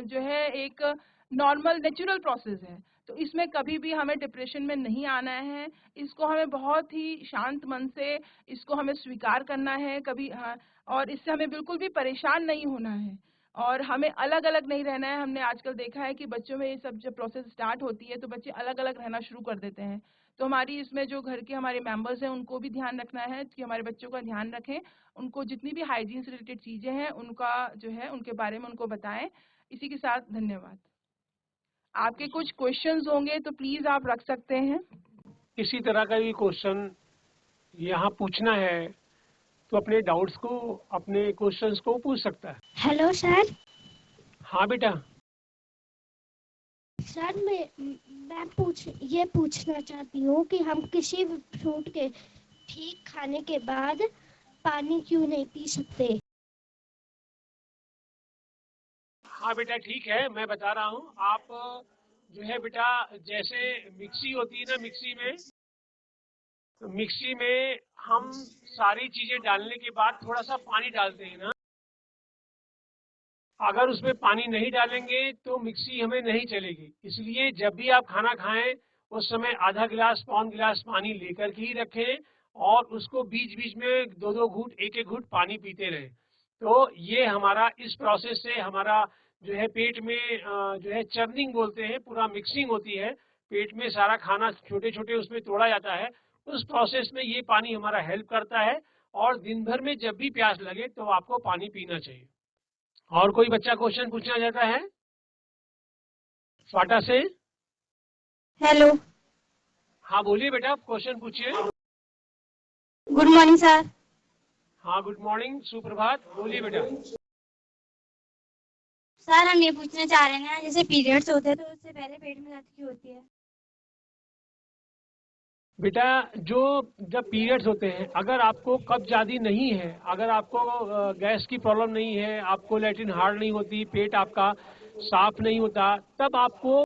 [SPEAKER 3] जो है एक नॉर्मल नेचुरल प्रोसेस है। तो इसमें कभी भी हमें डिप्रेशन में नहीं आना है, इसको हमें बहुत ही शांत मन से इसको हमें स्वीकार करना है कभी, हाँ, और इससे हमें बिल्कुल भी परेशान नहीं होना है, और हमें अलग अलग नहीं रहना है। हमने आजकल देखा है कि बच्चों में ये सब जब प्रोसेस स्टार्ट होती है तो बच्चे अलग अलग रहना शुरू कर देते हैं। तो हमारी इसमें जो घर के हमारे मेंबर्स हैं उनको भी ध्यान रखना है कि हमारे बच्चों का ध्यान रखें, उनको जितनी भी हाइजीन से रिलेटेड चीज़ें हैं उनका जो है उनके बारे में उनको बताएं। इसी के साथ धन्यवाद। आपके कुछ क्वेश्चंस होंगे तो प्लीज आप रख सकते हैं।
[SPEAKER 2] किसी तरह का भी क्वेश्चन यहाँ पूछना है तो अपने डाउट्स को, अपने क्वेश्चंस को पूछ सकता है।
[SPEAKER 4] Hello sir.
[SPEAKER 2] हाँ बेटा।
[SPEAKER 4] सर मैं पूछना चाहती हूँ कि हम किसी भी फ्रूट के ठीक खाने के बाद पानी क्यों नहीं पी सकते?
[SPEAKER 2] हाँ बेटा ठीक है, मैं बता रहा हूँ। आप जो है बेटा, जैसे मिक्सी होती है ना, मिक्सी में हम सारी चीजें डालने के बाद थोड़ा सा पानी डालते हैं ना, अगर उसमें पानी नहीं डालेंगे तो मिक्सी हमें नहीं चलेगी। इसलिए जब भी आप खाना खाएं उस समय आधा गिलास पौन गिलास पानी लेकर के ही रखें, और उसको बीच बीच में 2-2 घूंट, 1-1 घूंट पानी पीते रहें। तो ये हमारा इस प्रोसेस से हमारा जो है पेट में जो है चर्निंग बोलते हैं, पूरा मिक्सिंग होती है, पेट में सारा खाना छोटे छोटे उसमें तोड़ा जाता है। उस प्रोसेस में ये पानी हमारा हेल्प करता है, और दिन भर में जब भी प्यास लगे तो आपको पानी पीना चाहिए। और कोई बच्चा क्वेश्चन पूछना चाहता है? फाटा से।
[SPEAKER 4] हेलो।
[SPEAKER 2] हाँ बोलिए बेटा, क्वेश्चन पूछिए।
[SPEAKER 4] Good morning sir.
[SPEAKER 2] हाँ गुड मॉर्निंग, सुप्रभात, बोलिए बेटा।
[SPEAKER 4] सर हम ये पूछना चाह रहे हैं, जैसे पीरियड्स होते हैं तो उससे पहले पेट में दर्द क्यों होती है?
[SPEAKER 2] बेटा जो जब पीरियड्स होते हैं, अगर आपको कब्ज़ादी नहीं है, अगर आपको गैस की प्रॉब्लम नहीं है, आपको लैट्रिन हार्ड नहीं होती, पेट आपका साफ नहीं होता, तब आपको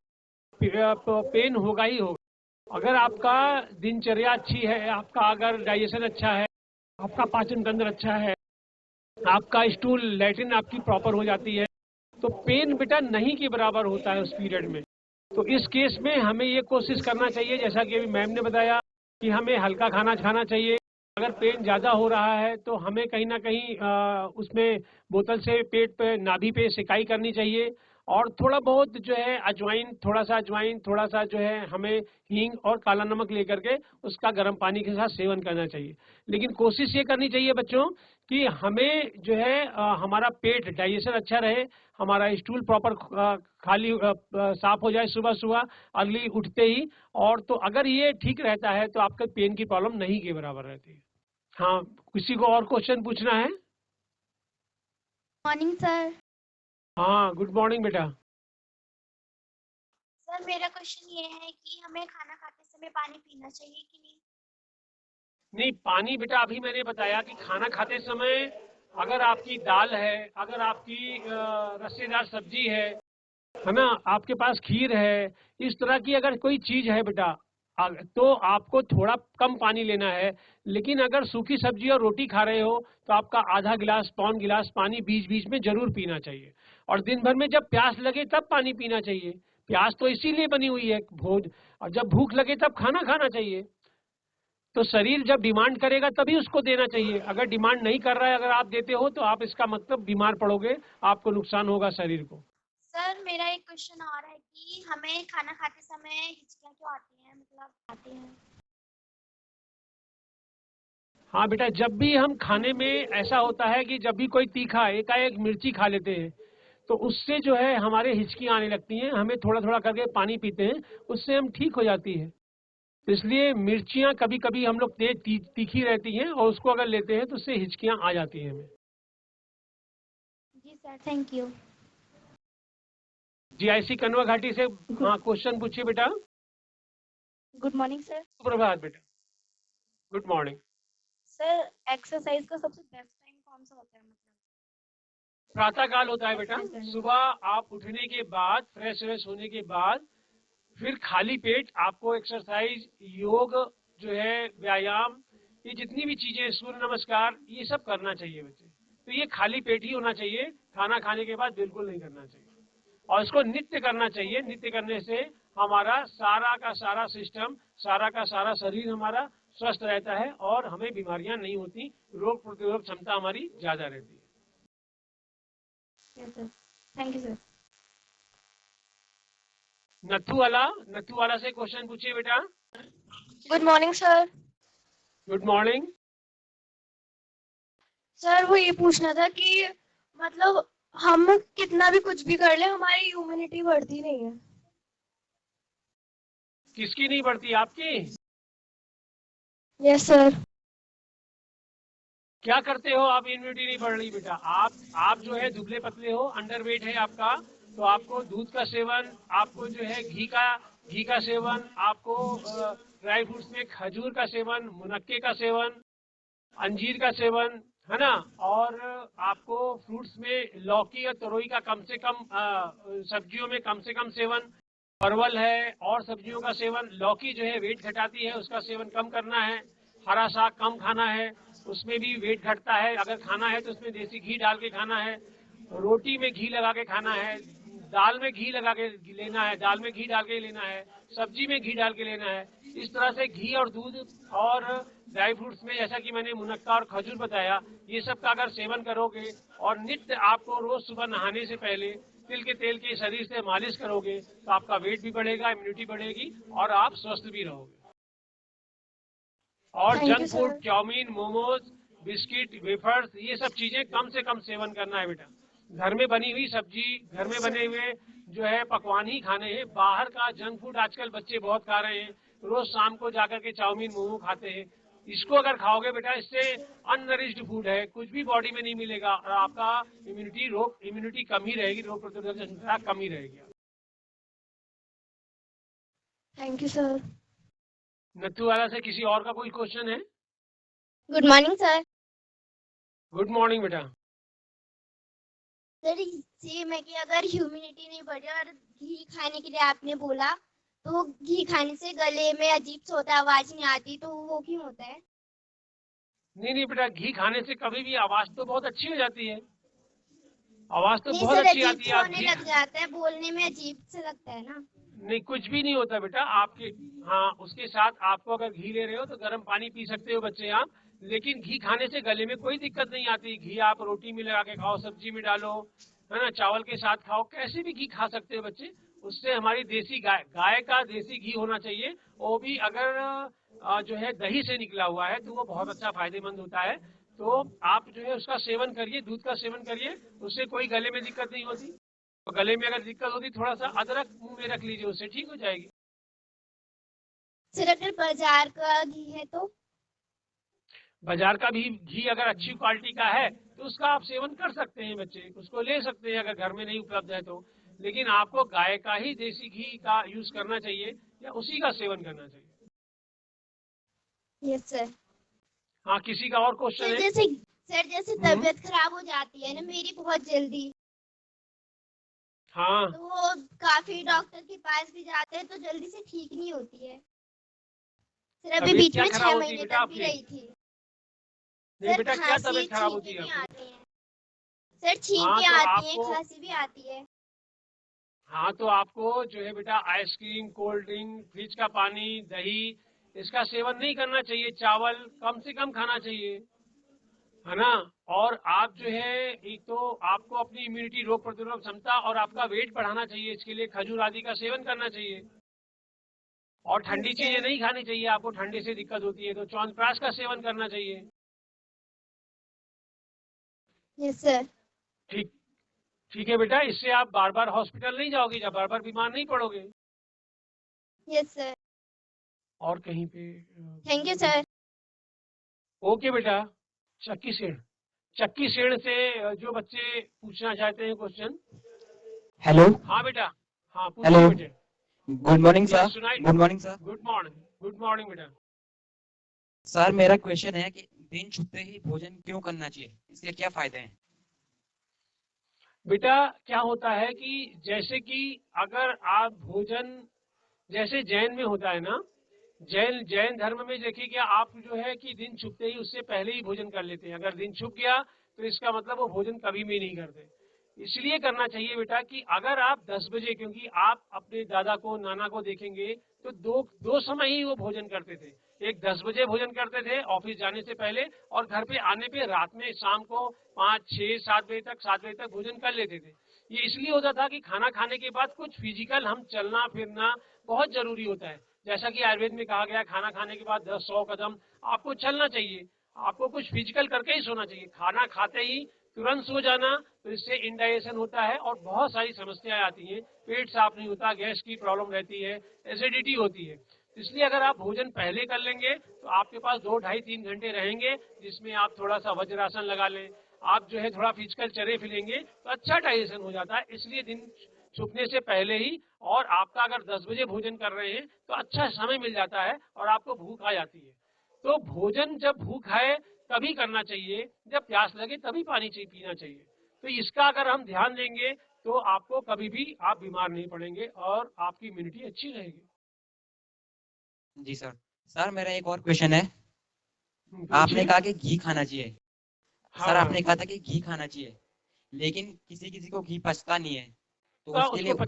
[SPEAKER 2] पेन होगा ही होगा। अगर आपका दिनचर्या अच्छी है, आपका अगर डाइजेशन अच्छा है, आपका पाचन तंत्र अच्छा है, आपका स्टूल लैट्रिन आपकी प्रॉपर हो जाती है, तो पेन बेटा नहीं के बराबर होता है उस पीरियड में। तो इस केस में हमें ये कोशिश करना चाहिए, जैसा कि अभी मैम ने बताया, कि हमें हल्का खाना खाना चाहिए। अगर पेन ज़्यादा हो रहा है तो हमें कहीं ना कहीं उसमें बोतल से पेट पे, नाभि पे सिकाई करनी चाहिए, और थोड़ा बहुत जो है अजवाइन, थोड़ा सा जो है हमें हींग और काला नमक लेकर के उसका गर्म पानी के साथ सेवन करना चाहिए। लेकिन कोशिश ये करनी चाहिए बच्चों कि हमें जो है हमारा पेट डाइजेशन अच्छा रहे, हमारा स्टूल प्रॉपर खाली साफ हो जाए सुबह सुबह अर्ली उठते ही। और तो अगर ये ठीक रहता है तो आपके पेन की प्रॉब्लम नहीं के बराबर रहती है। हाँ, किसी को और क्वेश्चन पूछना है?
[SPEAKER 4] Morning sir.
[SPEAKER 2] हाँ, गुड मॉर्निंग बेटा।
[SPEAKER 4] सर मेरा क्वेश्चन ये है कि हमें खाना खाते समय पानी पीना चाहिए कि नहीं?
[SPEAKER 2] नहीं, पानी बेटा अभी मैंने बताया कि खाना खाते समय अगर आपकी दाल है, अगर आपकी रस्सेदार सब्जी है ना, आपके पास खीर है, इस तरह की अगर कोई चीज है बेटा तो आपको थोड़ा कम पानी लेना है। लेकिन अगर सूखी सब्जी और रोटी खा रहे हो तो आपका आधा गिलास पौन गिलास पानी बीच बीच में जरूर पीना चाहिए। और दिन भर में जब प्यास लगे तब पानी पीना चाहिए। प्यास तो इसीलिए बनी हुई है भोज, और जब भूख लगे तब खाना खाना चाहिए। तो शरीर जब डिमांड करेगा तभी उसको देना चाहिए। अगर डिमांड नहीं कर रहा है, अगर आप देते हो तो आप इसका मतलब बीमार पड़ोगे, आपको नुकसान होगा शरीर को।
[SPEAKER 4] सर मेरा एक क्वेश्चन और है कि हमें खाना खाते समय हिचकियाँ क्यों आती हैं, मतलब आती हैं?
[SPEAKER 2] हाँ बेटा, जब भी हम खाने में ऐसा होता है कि जब भी कोई तीखा एकाएक मिर्ची खा लेते हैं तो उससे जो है हमारे हिचकी आने लगती हैं। हमें थोड़ा थोड़ा करके पानी पीते हैं, उससे हम ठीक हो जाती है। तो इसलिए मिर्चियाँ कभी कभी हम लोग तेज तीखी रहती हैं और उसको अगर लेते हैं तो उससे हिचकियाँ आ जाती हैं हमें।
[SPEAKER 4] जी सर, थैंक यू।
[SPEAKER 2] जीआईसी कनवा घाटी से हाँ क्वेश्चन पूछिए बेटा।
[SPEAKER 5] Good morning sir.
[SPEAKER 2] सुप्रभात बेटा, गुड मॉर्निंग।
[SPEAKER 5] सर एक्सरसाइज का सबसे बेस्ट टाइम कौन सा होता है, मतलब?
[SPEAKER 2] प्रातः काल होता है बेटा। सुबह आप उठने के बाद फ्रेश व्रेश होने के बाद फिर खाली पेट आपको एक्सरसाइज, योग जो है, व्यायाम, ये जितनी भी चीजें, सूर्य नमस्कार, ये सब करना चाहिए बच्चे। तो ये खाली पेट ही होना चाहिए, खाना खाने के बाद बिल्कुल नहीं करना चाहिए। और इसको नित्य करना चाहिए। नित्य करने से हमारा सारा का सारा सिस्टम, सारा का सारा शरीर हमारा स्वस्थ रहता है और हमें बीमारियां नहीं होती, रोग प्रतिरोधक क्षमता हमारी ज्यादा रहती है।
[SPEAKER 5] Yes sir, thank you sir.
[SPEAKER 2] Nathu वाला से क्वेश्चन पूछिए बेटा।
[SPEAKER 5] Good morning sir.
[SPEAKER 2] Good morning.
[SPEAKER 5] Sir वो ये पूछना था कि मतलब हम कितना भी कुछ भी कर ले हमारी इम्यूनिटी बढ़ती नहीं है।
[SPEAKER 2] किसकी नहीं बढ़ती, आपकी?
[SPEAKER 5] Yes sir.
[SPEAKER 2] क्या करते हो आप, इम्यूनिटी नहीं बढ़ रही बेटा? आप जो है दुबले पतले हो, अंडर वेट है आपका, तो आपको दूध का सेवन, आपको जो है घी का सेवन, आपको ड्राई फ्रूट्स में खजूर का सेवन, मुनक्के का सेवन, अंजीर का सेवन, है ना, और आपको फ्रूट्स में लौकी और तरोई का कम से कम, सब्जियों में कम से कम सेवन, परवल है और सब्जियों का सेवन। लौकी जो है वेट घटाती है, उसका सेवन कम करना है। हरा साग कम खाना है, उसमें भी वेट घटता है। अगर खाना है तो उसमें देसी घी डाल के खाना है, रोटी में घी लगा के खाना है, दाल में घी लगा के लेना है, दाल में घी डाल के लेना है, सब्जी में घी डाल के लेना है। इस तरह से घी और दूध और ड्राई फ्रूट्स में, जैसा कि मैंने मुनक्का और खजूर बताया, ये सब का अगर सेवन करोगे और नित्य आपको रोज सुबह नहाने से पहले तिल के तेल के शरीर से मालिश करोगे तो आपका वेट भी बढ़ेगा, इम्यूनिटी बढ़ेगी और आप स्वस्थ भी रहोगे। और
[SPEAKER 5] Thank you,
[SPEAKER 2] junk food,
[SPEAKER 5] sir.
[SPEAKER 2] Chowmein, momos, biscuit, wafers, ये सब चीजें कम से कम सेवन करना है बेटा। घर में बनी हुई सब्जी, घर में बने हुए जो है पकवान ही खाने हैं। बाहर का जंक फूड आजकल बच्चे बहुत खा रहे हैं, रोज शाम को जाकर के चाउमीन मोमो खाते हैं। इसको अगर खाओगे बेटा, इससे अननरिश्ड फूड है, कुछ भी बॉडी में नहीं मिलेगा और आपका इम्यूनिटी कम ही रहेगी, रोग प्रतिरोधक क्षमता कम ही रहेगी।
[SPEAKER 5] Thank you sir.
[SPEAKER 2] नथु वाला से किसी और का कोई क्वेश्चन है?
[SPEAKER 4] Good morning sir.
[SPEAKER 2] Good morning बेटा।
[SPEAKER 4] सर सेम है कि अगर ह्यूमिडिटी नहीं बढ़ी और घी खाने के लिए आपने बोला, तो घी खाने से गले में अजीब सा होता है, आवाज नहीं आती, तो वो क्यों होता है?
[SPEAKER 2] नहीं बेटा, घी खाने से कभी भी आवाज तो बहुत अच्छी हो जाती है, आवाज तो
[SPEAKER 4] नहीं
[SPEAKER 2] बहुत
[SPEAKER 4] सर,
[SPEAKER 2] अच्छी
[SPEAKER 4] अजीब
[SPEAKER 2] आती है।
[SPEAKER 4] सा
[SPEAKER 2] आप
[SPEAKER 4] होने
[SPEAKER 2] घी
[SPEAKER 4] लग जाता है, बोलने में अजीब से लगता है ना।
[SPEAKER 2] नहीं, कुछ भी नहीं होता बेटा आपके। हाँ, उसके साथ आपको अगर घी ले रहे हो तो गर्म पानी पी सकते हो बच्चे आप, लेकिन घी खाने से गले में कोई दिक्कत नहीं आती। घी आप रोटी में लगा के खाओ, सब्जी में डालो, है ना, चावल के साथ खाओ, कैसे भी घी खा सकते हैं बच्चे। उससे हमारी देसी गाय का देसी घी होना चाहिए, वो भी अगर जो है दही से निकला हुआ है तो वो बहुत अच्छा फायदेमंद होता है। तो आप जो है उसका सेवन करिए, दूध का सेवन करिए, उससे कोई गले में दिक्कत नहीं होती। तो गले में अगर दिक्कत होती, थोड़ा सा अदरक मुंह में रख लीजिए, उससे ठीक हो जाएगी।
[SPEAKER 4] सर अगर बाजार का घी है तो?
[SPEAKER 2] बाजार का भी घी अगर अच्छी क्वालिटी का है तो उसका आप सेवन कर सकते हैं, बच्चे उसको ले सकते हैं अगर घर में नहीं उपलब्ध है तो। लेकिन आपको गाय का ही देसी घी का यूज करना चाहिए या उसी का सेवन करना चाहिए।
[SPEAKER 4] Yes sir.
[SPEAKER 2] हाँ, किसी का और क्वेश्चन
[SPEAKER 4] सर
[SPEAKER 2] है?
[SPEAKER 4] जैसे तबीयत खराब हो जाती है ना मेरी बहुत जल्दी,
[SPEAKER 2] हाँ,
[SPEAKER 4] तो वो काफी डॉक्टर के पास भी जाते हैं तो जल्दी से ठीक नहीं होती है। सर अभी
[SPEAKER 2] तबीयत
[SPEAKER 4] बीच
[SPEAKER 2] क्या
[SPEAKER 4] में
[SPEAKER 2] खराब
[SPEAKER 4] 6
[SPEAKER 2] होती है
[SPEAKER 4] महीने
[SPEAKER 2] बेटा
[SPEAKER 4] तक भी
[SPEAKER 2] आपकी?
[SPEAKER 4] रही थी।
[SPEAKER 2] नहीं
[SPEAKER 4] सर
[SPEAKER 2] बेटा, क्या
[SPEAKER 4] खांसी
[SPEAKER 2] तबीयत खराब होती
[SPEAKER 4] छींके
[SPEAKER 2] है
[SPEAKER 4] भी
[SPEAKER 2] आपकी?
[SPEAKER 4] आती हैं। सर
[SPEAKER 2] हाँ
[SPEAKER 4] छींके
[SPEAKER 2] तो
[SPEAKER 4] आती हैं,
[SPEAKER 2] आपको
[SPEAKER 4] खांसी भी आती है।
[SPEAKER 2] हाँ तो आपको जो है बेटा आइसक्रीम, कोल्ड ड्रिंक, फ्रिज का पानी, दही, इसका सेवन नहीं करना चाहिए। चावल कम से कम खाना चाहिए, है ना। और आप जो है एक तो आपको अपनी इम्यूनिटी, रोग प्रतिरोधक क्षमता और आपका वेट बढ़ाना चाहिए, इसके लिए खजूर आदि का सेवन करना चाहिए। और ठंडी
[SPEAKER 4] यस
[SPEAKER 2] चीजें
[SPEAKER 4] सर।
[SPEAKER 2] नहीं खानी चाहिए, आपको ठंडी से दिक्कत होती है तो च्यवनप्राश का सेवन करना चाहिए।
[SPEAKER 4] Yes sir.
[SPEAKER 2] ठीक ठीक है बेटा, इससे आप बार बार हॉस्पिटल नहीं जाओगे, जब बार बार बीमार नहीं पड़ोगे।
[SPEAKER 4] Yes sir.
[SPEAKER 2] और कहीं पे
[SPEAKER 4] थैंक यू सर।
[SPEAKER 2] ओके बेटा। चक्की सेण से जो बच्चे पूछना चाहते हैं क्वेश्चन।
[SPEAKER 6] हेलो।
[SPEAKER 2] हाँ बेटा, हाँ
[SPEAKER 6] हेलो।
[SPEAKER 2] पूछिए बेटे।
[SPEAKER 6] Good morning
[SPEAKER 2] yes,
[SPEAKER 6] sir.
[SPEAKER 2] सुनाई।
[SPEAKER 6] Good morning sir.
[SPEAKER 2] Good morning बेटा।
[SPEAKER 6] सर मेरा क्वेश्चन है कि दिन छुपते ही भोजन क्यों करना चाहिए, इसके क्या फायदे हैं?
[SPEAKER 2] बेटा क्या होता है कि जैसे कि अगर आप भोजन, जैसे जैन में होता है ना, जैन जैन धर्म में देखिए कि आप जो है कि दिन छुपते ही उससे पहले ही भोजन कर लेते हैं। अगर दिन छुप गया तो इसका मतलब वो भोजन कभी भी नहीं करते। इसलिए करना चाहिए बेटा कि अगर आप 10 बजे, क्योंकि आप अपने दादा को, नाना को देखेंगे तो दो समय ही वो भोजन करते थे। एक 10 बजे भोजन करते थे ऑफिस जाने से पहले, और घर पे आने पे रात में शाम को 5, 6, 7 बजे तक, 7 बजे तक भोजन कर लेते थे। ये इसलिए होता था कि खाना खाने के बाद कुछ फिजिकल हम चलना फिरना बहुत जरूरी होता है। जैसा कि आयुर्वेद में कहा गया, खाना खाने के बाद 10-100 कदम आपको चलना चाहिए, आपको कुछ फिजिकल करके ही सोना चाहिए। खाना खाते ही तुरंत सो जाना तो इससे इंडाइजेशन होता है और बहुत सारी समस्याएं आती हैं। पेट साफ नहीं होता, गैस की प्रॉब्लम रहती है, एसिडिटी होती है। इसलिए अगर आप भोजन पहले कर लेंगे तो आपके पास 2, ढाई, 3 घंटे रहेंगे, जिसमें आप थोड़ा सा वज्रासन लगा लें, आप जो है थोड़ा फिजिकल चले फिरेंगे तो अच्छा डाइजेशन हो जाता है। इसलिए दिन छुपने से पहले ही, और आपका अगर 10 बजे भोजन कर रहे हैं तो अच्छा समय मिल जाता है और आपको भूख आ जाती है। तो भोजन जब भूख है तभी करना चाहिए, जब प्यास लगे तभी पानी पीना चाहिए। तो इसका अगर हम ध्यान देंगे तो आपको कभी भी आप बीमार नहीं पड़ेंगे और आपकी इम्यूनिटी अच्छी रहेगी।
[SPEAKER 6] जी सर। सर मेरा एक और क्वेश्चन है। आपने
[SPEAKER 2] पूछिए।
[SPEAKER 6] कहा कि घी खाना चाहिए।
[SPEAKER 2] हाँ
[SPEAKER 6] सर
[SPEAKER 2] हाँ,
[SPEAKER 6] आपने कहा था कि घी खाना चाहिए, लेकिन किसी किसी को घी पचता नहीं है, तो
[SPEAKER 2] तो
[SPEAKER 6] उसके लिए।
[SPEAKER 2] उसको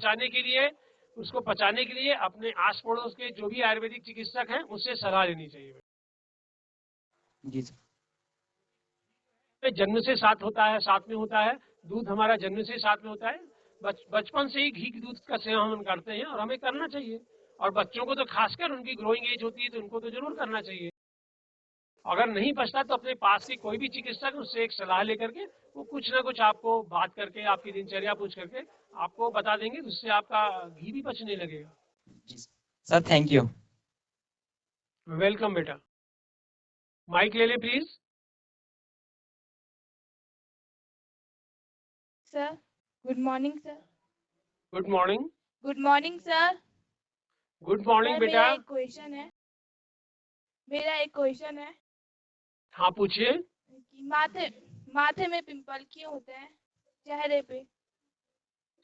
[SPEAKER 2] पचाने के लिए अपने आस पड़ोस के जो भी आयुर्वेदिक चिकित्सक हैं उससे सलाह लेनी चाहिए।
[SPEAKER 6] जी सर।
[SPEAKER 2] जन्म से साथ होता है, साथ में होता है, दूध हमारा जन्म से साथ में होता है। बचपन से ही घी दूध का सेवन हम करते हैं और हमें करना चाहिए। और बच्चों को तो खासकर उनकी ग्रोइंग एज होती है तो उनको तो जरूर करना चाहिए। अगर नहीं बचता तो अपने पास के कोई भी चिकित्सक, उससे एक सलाह लेकर के वो कुछ ना कुछ आपको बात करके, आपकी दिनचर्या पूछ करके आपको बता देंगे, उससे आपका घी भी बचने लगेगा।
[SPEAKER 6] जी सर, थैंक यू।
[SPEAKER 2] वेलकम बेटा। माइक ले ले please.
[SPEAKER 7] Sir good morning sir.
[SPEAKER 2] Good morning.
[SPEAKER 7] Good morning sir.
[SPEAKER 2] Good morning
[SPEAKER 7] sir
[SPEAKER 2] बेटा।
[SPEAKER 7] मेरा एक क्वेश्चन है
[SPEAKER 2] हाँ पूछिए।
[SPEAKER 7] कि माथे में पिंपल क्यों होते हैं चेहरे पे?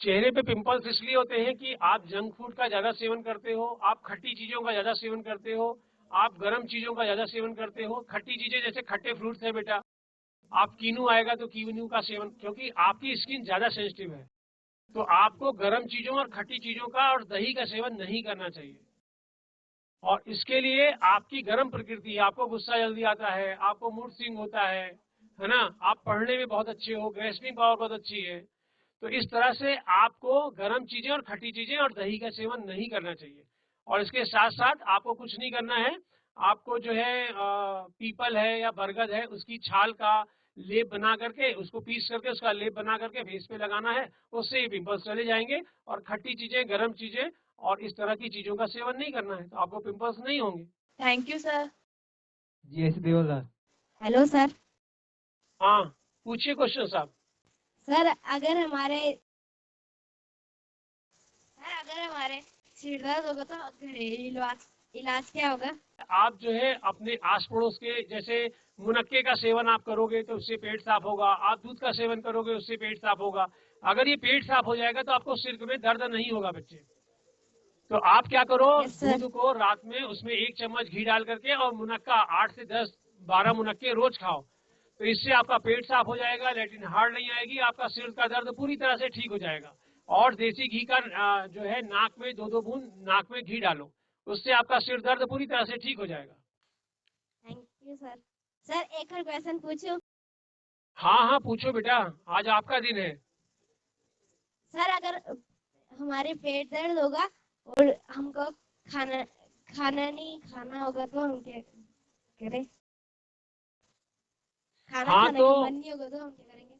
[SPEAKER 2] चेहरे पे पिंपल्स इसलिए होते हैं कि आप जंक फूड का ज्यादा सेवन करते हो, आप खट्टी चीजों का ज्यादा सेवन करते हो, आप गर्म चीजों का ज्यादा सेवन करते हो। खट्टी चीजें जैसे खट्टे फ्रूट्स है बेटा, आप कीनू आएगा तो कीनू का सेवन, क्योंकि आपकी स्किन ज्यादा सेंसिटिव है तो आपको गर्म चीजों और खट्टी चीजों का और दही का सेवन नहीं करना चाहिए। और इसके लिए आपकी गर्म प्रकृति है, आपको गुस्सा जल्दी आता है, आपको मूड स्विंग होता है ना, आप पढ़ने में बहुत अच्छे हो, ग्रेस्पिंग पावर बहुत अच्छी है, तो इस तरह से आपको गर्म चीजें और खट्टी चीजें और दही का सेवन नहीं करना चाहिए। और इसके साथ साथ आपको कुछ नहीं करना है, आपको जो है पीपल है या बरगद है उसकी छाल का लेप बना करके, उसको पीस करके उसका लेप बना करके फेस पे लगाना है, उससे ये पिंपल्स चले जाएंगे। और खट्टी चीजें, गर्म चीजें और इस तरह की चीजों का सेवन नहीं करना है, तो आपको पिंपल्स नहीं होंगे।
[SPEAKER 7] Thank you sir.
[SPEAKER 8] जी ऐसे देवल सर।
[SPEAKER 4] Hello sir.
[SPEAKER 2] हाँ, पूछिए क्वेश्चन साहब।
[SPEAKER 4] सर अगर हमारे सिर दर्द होगा तो घरेलू इलाज क्या होगा?
[SPEAKER 2] आप जो है अपने आस पड़ोस के, जैसे मुनक्के का सेवन आप करोगे तो उससे पेट साफ होगा, आप दूध का सेवन करोगे उससे पेट साफ होगा। अगर ये पेट साफ हो जाएगा तो आपको सिर में दर्द नहीं होगा बच्चे। तो आप क्या करो,
[SPEAKER 4] Yes, sir.
[SPEAKER 2] दूध को रात में उसमें 1 चम्मच घी डाल करके और मुनक्का 8 से 10 12 मुनक्के रोज खाओ, तो इससे आपका पेट साफ हो जाएगा, लेटिन हार्ड नहीं आएगी, आपका सिर का दर्द पूरी तरह से ठीक हो जाएगा। और देसी घी का जो है नाक में 2-2 बूंद नाक में घी डालो, उससे आपका सिर दर्द पूरी तरह से ठीक हो जाएगा।
[SPEAKER 4] Thank you sir. सर एक और क्वेश्चन पूछूं?
[SPEAKER 2] हाँ पूछो बेटा, आज आपका दिन है।
[SPEAKER 4] सर अगर हमारे पेट दर्द होगा और हमको खाना नहीं खाना होगा तो हम क्या करें? खाना
[SPEAKER 2] हाँ,
[SPEAKER 4] खाने
[SPEAKER 2] तो
[SPEAKER 4] का मन नहीं होगा तो हम क्या करेंगे?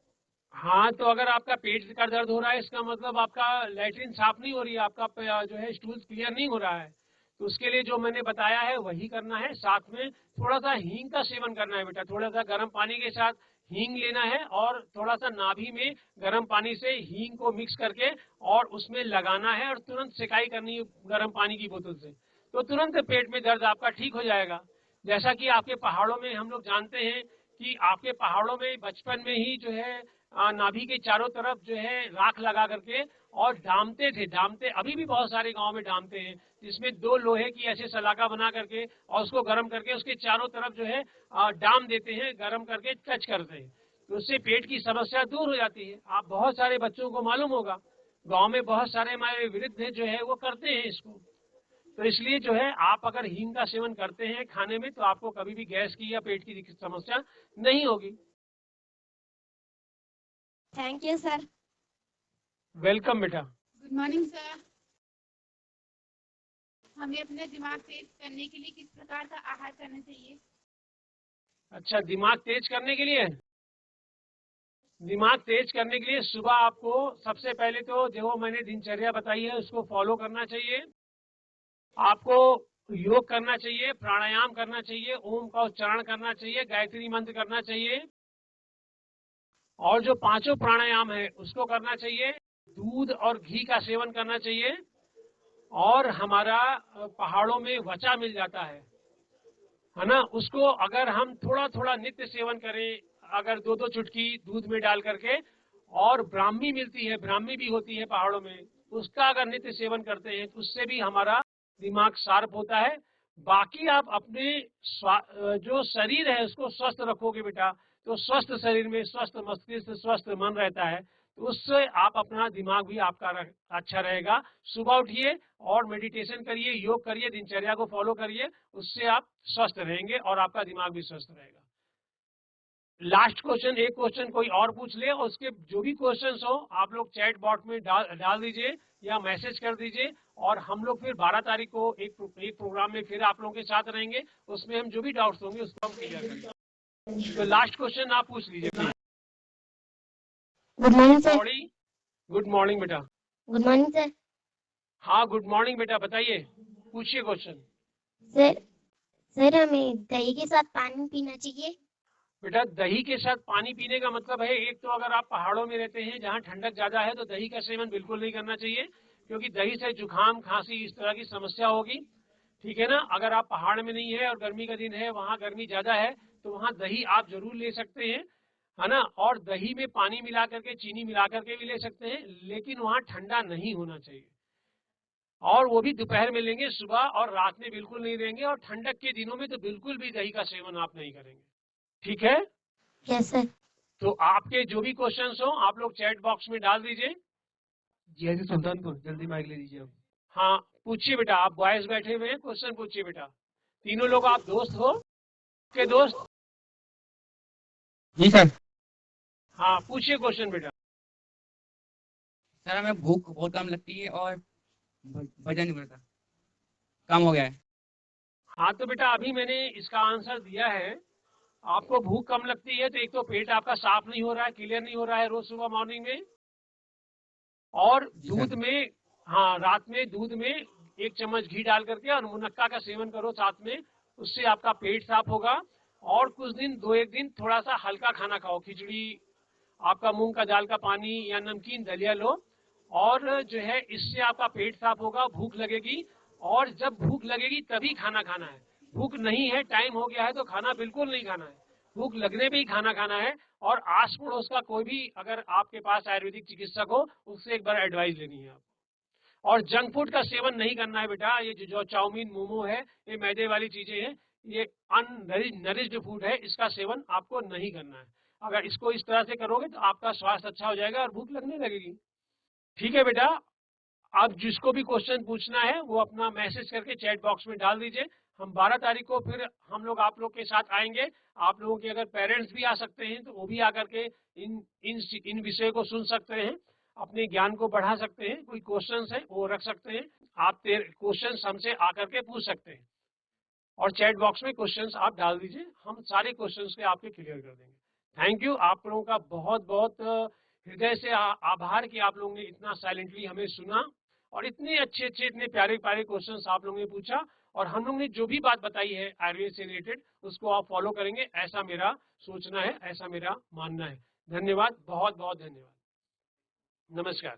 [SPEAKER 2] हाँ, तो अगर आपका पेट का दर्द हो रहा है, इसका मतलब आपका लैट्रिन साफ नहीं हो रही है, आपका जो है स्टूल क्लियर नहीं हो रहा है, तो उसके लिए जो मैंने बताया है वही करना है। साथ में थोड़ा सा हींग का सेवन करना है बेटा, थोड़ा सा गर्म पानी के साथ हींग लेना है और थोड़ा सा नाभि में गर्म पानी से हींग को मिक्स करके और उसमें लगाना है और तुरंत सिकाई करनी है गर्म पानी की बोतल से, तो तुरंत पेट में दर्द आपका ठीक हो जाएगा। जैसा कि आपके पहाड़ों में हम लोग जानते हैं कि आपके पहाड़ों में बचपन में ही जो है नाभि के चारों तरफ जो है राख लगा करके और डामते थे, डामते अभी भी बहुत सारे गांव में डामते हैं, जिसमें 2 लोहे की ऐसे सलाखा बना करके और उसको गर्म करके उसके चारों तरफ जो है डाम देते हैं, गर्म करके टच करते हैं, तो उससे पेट की समस्या दूर हो जाती है। आप बहुत सारे बच्चों को मालूम होगा, गांव में बहुत सारे हमारे वृद्ध जो है वो करते हैं इसको। तो इसलिए जो है आप अगर हींग का सेवन करते हैं खाने में तो आपको कभी भी गैस की या पेट की समस्या नहीं होगी।
[SPEAKER 4] Thank you sir.
[SPEAKER 2] वेलकम बेटा।
[SPEAKER 9] Good morning sir. हमें अपने दिमाग तेज करने के लिए किस प्रकार का आहार करना चाहिए?
[SPEAKER 2] अच्छा, दिमाग तेज करने के लिए, दिमाग तेज करने के लिए सुबह आपको सबसे पहले तो जो मैंने दिनचर्या बताई है उसको फॉलो करना चाहिए। आपको योग करना चाहिए, प्राणायाम करना चाहिए, ओम का उच्चारण करना चाहिए, गायत्री मंत्र करना चाहिए और जो 5 प्राणायाम है उसको करना चाहिए। दूध और घी का सेवन करना चाहिए और हमारा पहाड़ों में वचा मिल जाता है ना, उसको अगर हम थोड़ा थोड़ा नित्य सेवन करें, अगर 2-2 चुटकी दूध में डाल करके, और ब्राह्मी मिलती है, ब्राह्मी भी होती है पहाड़ों में, उसका अगर नित्य सेवन करते हैं तो उससे भी हमारा दिमाग शार्प होता है। बाकी आप अपने जो शरीर है उसको स्वस्थ रखोगे बेटा, तो स्वस्थ शरीर में स्वस्थ मस्तिष्क, स्वस्थ मन रहता है, तो उससे आप अपना दिमाग भी आपका अच्छा रहेगा। सुबह उठिए और मेडिटेशन करिए, योग करिए, दिनचर्या को फॉलो करिए, उससे आप स्वस्थ रहेंगे और आपका दिमाग भी स्वस्थ रहेगा। लास्ट क्वेश्चन, एक क्वेश्चन कोई और पूछ ले, और उसके जो भी क्वेश्चंस हो आप लोग चैट बॉट में डाल दीजिए या मैसेज कर दीजिए, और हम लोग फिर 12 तारीख को एक प्रोग्राम में फिर आप लोगों के साथ रहेंगे, उसमें हम जो भी डाउट्स होंगे उसको हम क्लियर करेंगे। तो लास्ट क्वेश्चन आप पूछ लीजिए please.
[SPEAKER 4] Good morning sir.
[SPEAKER 2] Good morning बेटा।
[SPEAKER 4] Good morning sir.
[SPEAKER 2] हाँ गुड मॉर्निंग बेटा, बताइए, पूछिए क्वेश्चन।
[SPEAKER 4] सर हमें दही के साथ पानी पीना चाहिए?
[SPEAKER 2] बेटा दही के साथ पानी पीने का मतलब है, एक तो अगर आप पहाड़ों में रहते हैं जहाँ ठंडक ज्यादा है तो दही का सेवन बिल्कुल नहीं करना चाहिए, क्योंकि दही से जुकाम, खांसी इस तरह की समस्या होगी, ठीक है ना। अगर आप पहाड़ में नहीं है और गर्मी का दिन है, वहाँ गर्मी ज्यादा है, तो वहाँ दही आप जरूर ले सकते हैं, है ना। और दही में पानी मिला करके, चीनी मिला करके भी ले सकते हैं, लेकिन वहाँ ठंडा नहीं होना चाहिए, और वो भी दोपहर में लेंगे, सुबह और रात में बिल्कुल नहीं लेंगे, और ठंडक के दिनों में तो बिल्कुल भी दही का सेवन आप नहीं करेंगे, ठीक है।
[SPEAKER 4] Yes sir.
[SPEAKER 2] तो आपके जो भी क्वेश्चंस हो आप लोग चैट बॉक्स में डाल दीजिए।
[SPEAKER 8] जी ऐसे सुल्तानपुर, जल्दी माइक ले लीजिए आप।
[SPEAKER 2] हाँ पूछिए बेटा, आप बॉयज बैठे हुए हैं, क्वेश्चन पूछिए बेटा। तीनों लोग आप दोस्त हो के दोस्त?
[SPEAKER 6] जी सर।
[SPEAKER 2] हाँ पूछिए क्वेश्चन बेटा।
[SPEAKER 6] सर हमें भूख बहुत कम लगती है और वजन नहीं बढ़ता, कम हो गया है।
[SPEAKER 2] हाँ तो बेटा अभी मैंने इसका आंसर दिया है। आपको भूख कम लगती है तो एक तो पेट आपका साफ नहीं हो रहा है, क्लियर नहीं हो रहा है रोज सुबह मॉर्निंग में, और
[SPEAKER 6] जी
[SPEAKER 2] दूध
[SPEAKER 6] सर।
[SPEAKER 2] में, हाँ रात में दूध में 1 चम्मच घी डाल करके और मुनक्का का सेवन करो साथ में, उससे आपका पेट साफ होगा। और कुछ दिन, 2 एक दिन थोड़ा सा हल्का खाना खाओ, खिचड़ी, आपका मूंग का दाल का पानी या नमकीन दलिया लो, और जो है इससे आपका पेट साफ होगा, भूख लगेगी। और जब भूख लगेगी तभी खाना खाना है, भूख नहीं है, टाइम हो गया है तो खाना बिल्कुल नहीं खाना है, भूख लगने पे ही खाना खाना है। और आस पड़ोस का कोई भी अगर आपके पास आयुर्वेदिक चिकित्सक हो उससे एक बार एडवाइस लेनी है आपको। और जंक फूड का सेवन नहीं करना है बेटा, ये जो चाउमीन मोमो है, ये मैदे वाली चीजें हैं, ये अननरिश्ड फूड है, इसका सेवन आपको नहीं करना है। अगर इसको इस तरह से करोगे तो आपका स्वास्थ्य अच्छा हो जाएगा और भूख लगने लगेगी। ठीक है बेटा, आप जिसको भी क्वेश्चन पूछना है वो अपना मैसेज करके चैट बॉक्स में डाल दीजिए। हम 12 तारीख को फिर हम लोग आप लोग के साथ आएंगे। आप लोगों के अगर पेरेंट्स भी आ सकते हैं तो वो भी आकर के इन इन इन विषय को सुन सकते हैं, अपने ज्ञान को बढ़ा सकते हैं। कोई क्वेश्चंस है वो रख सकते हैं, आप क्वेश्चंस हमसे आकर के पूछ सकते हैं, और चैट बॉक्स में क्वेश्चंस आप डाल दीजिए, हम सारे क्वेश्चंस के आपके क्लियर कर देंगे। थैंक यू, आप लोगों का बहुत बहुत हृदय से आभार कि आप लोगों ने इतना साइलेंटली हमें सुना और इतने अच्छे अच्छे, इतने प्यारे प्यारे क्वेश्चंस आप लोगों ने पूछा, और हम लोग ने जो भी बात बताई है आयुर्वेद से रिलेटेड उसको आप फॉलो करेंगे, ऐसा मेरा सोचना है, ऐसा मेरा मानना है। धन्यवाद, बहुत बहुत धन्यवाद, नमस्कार।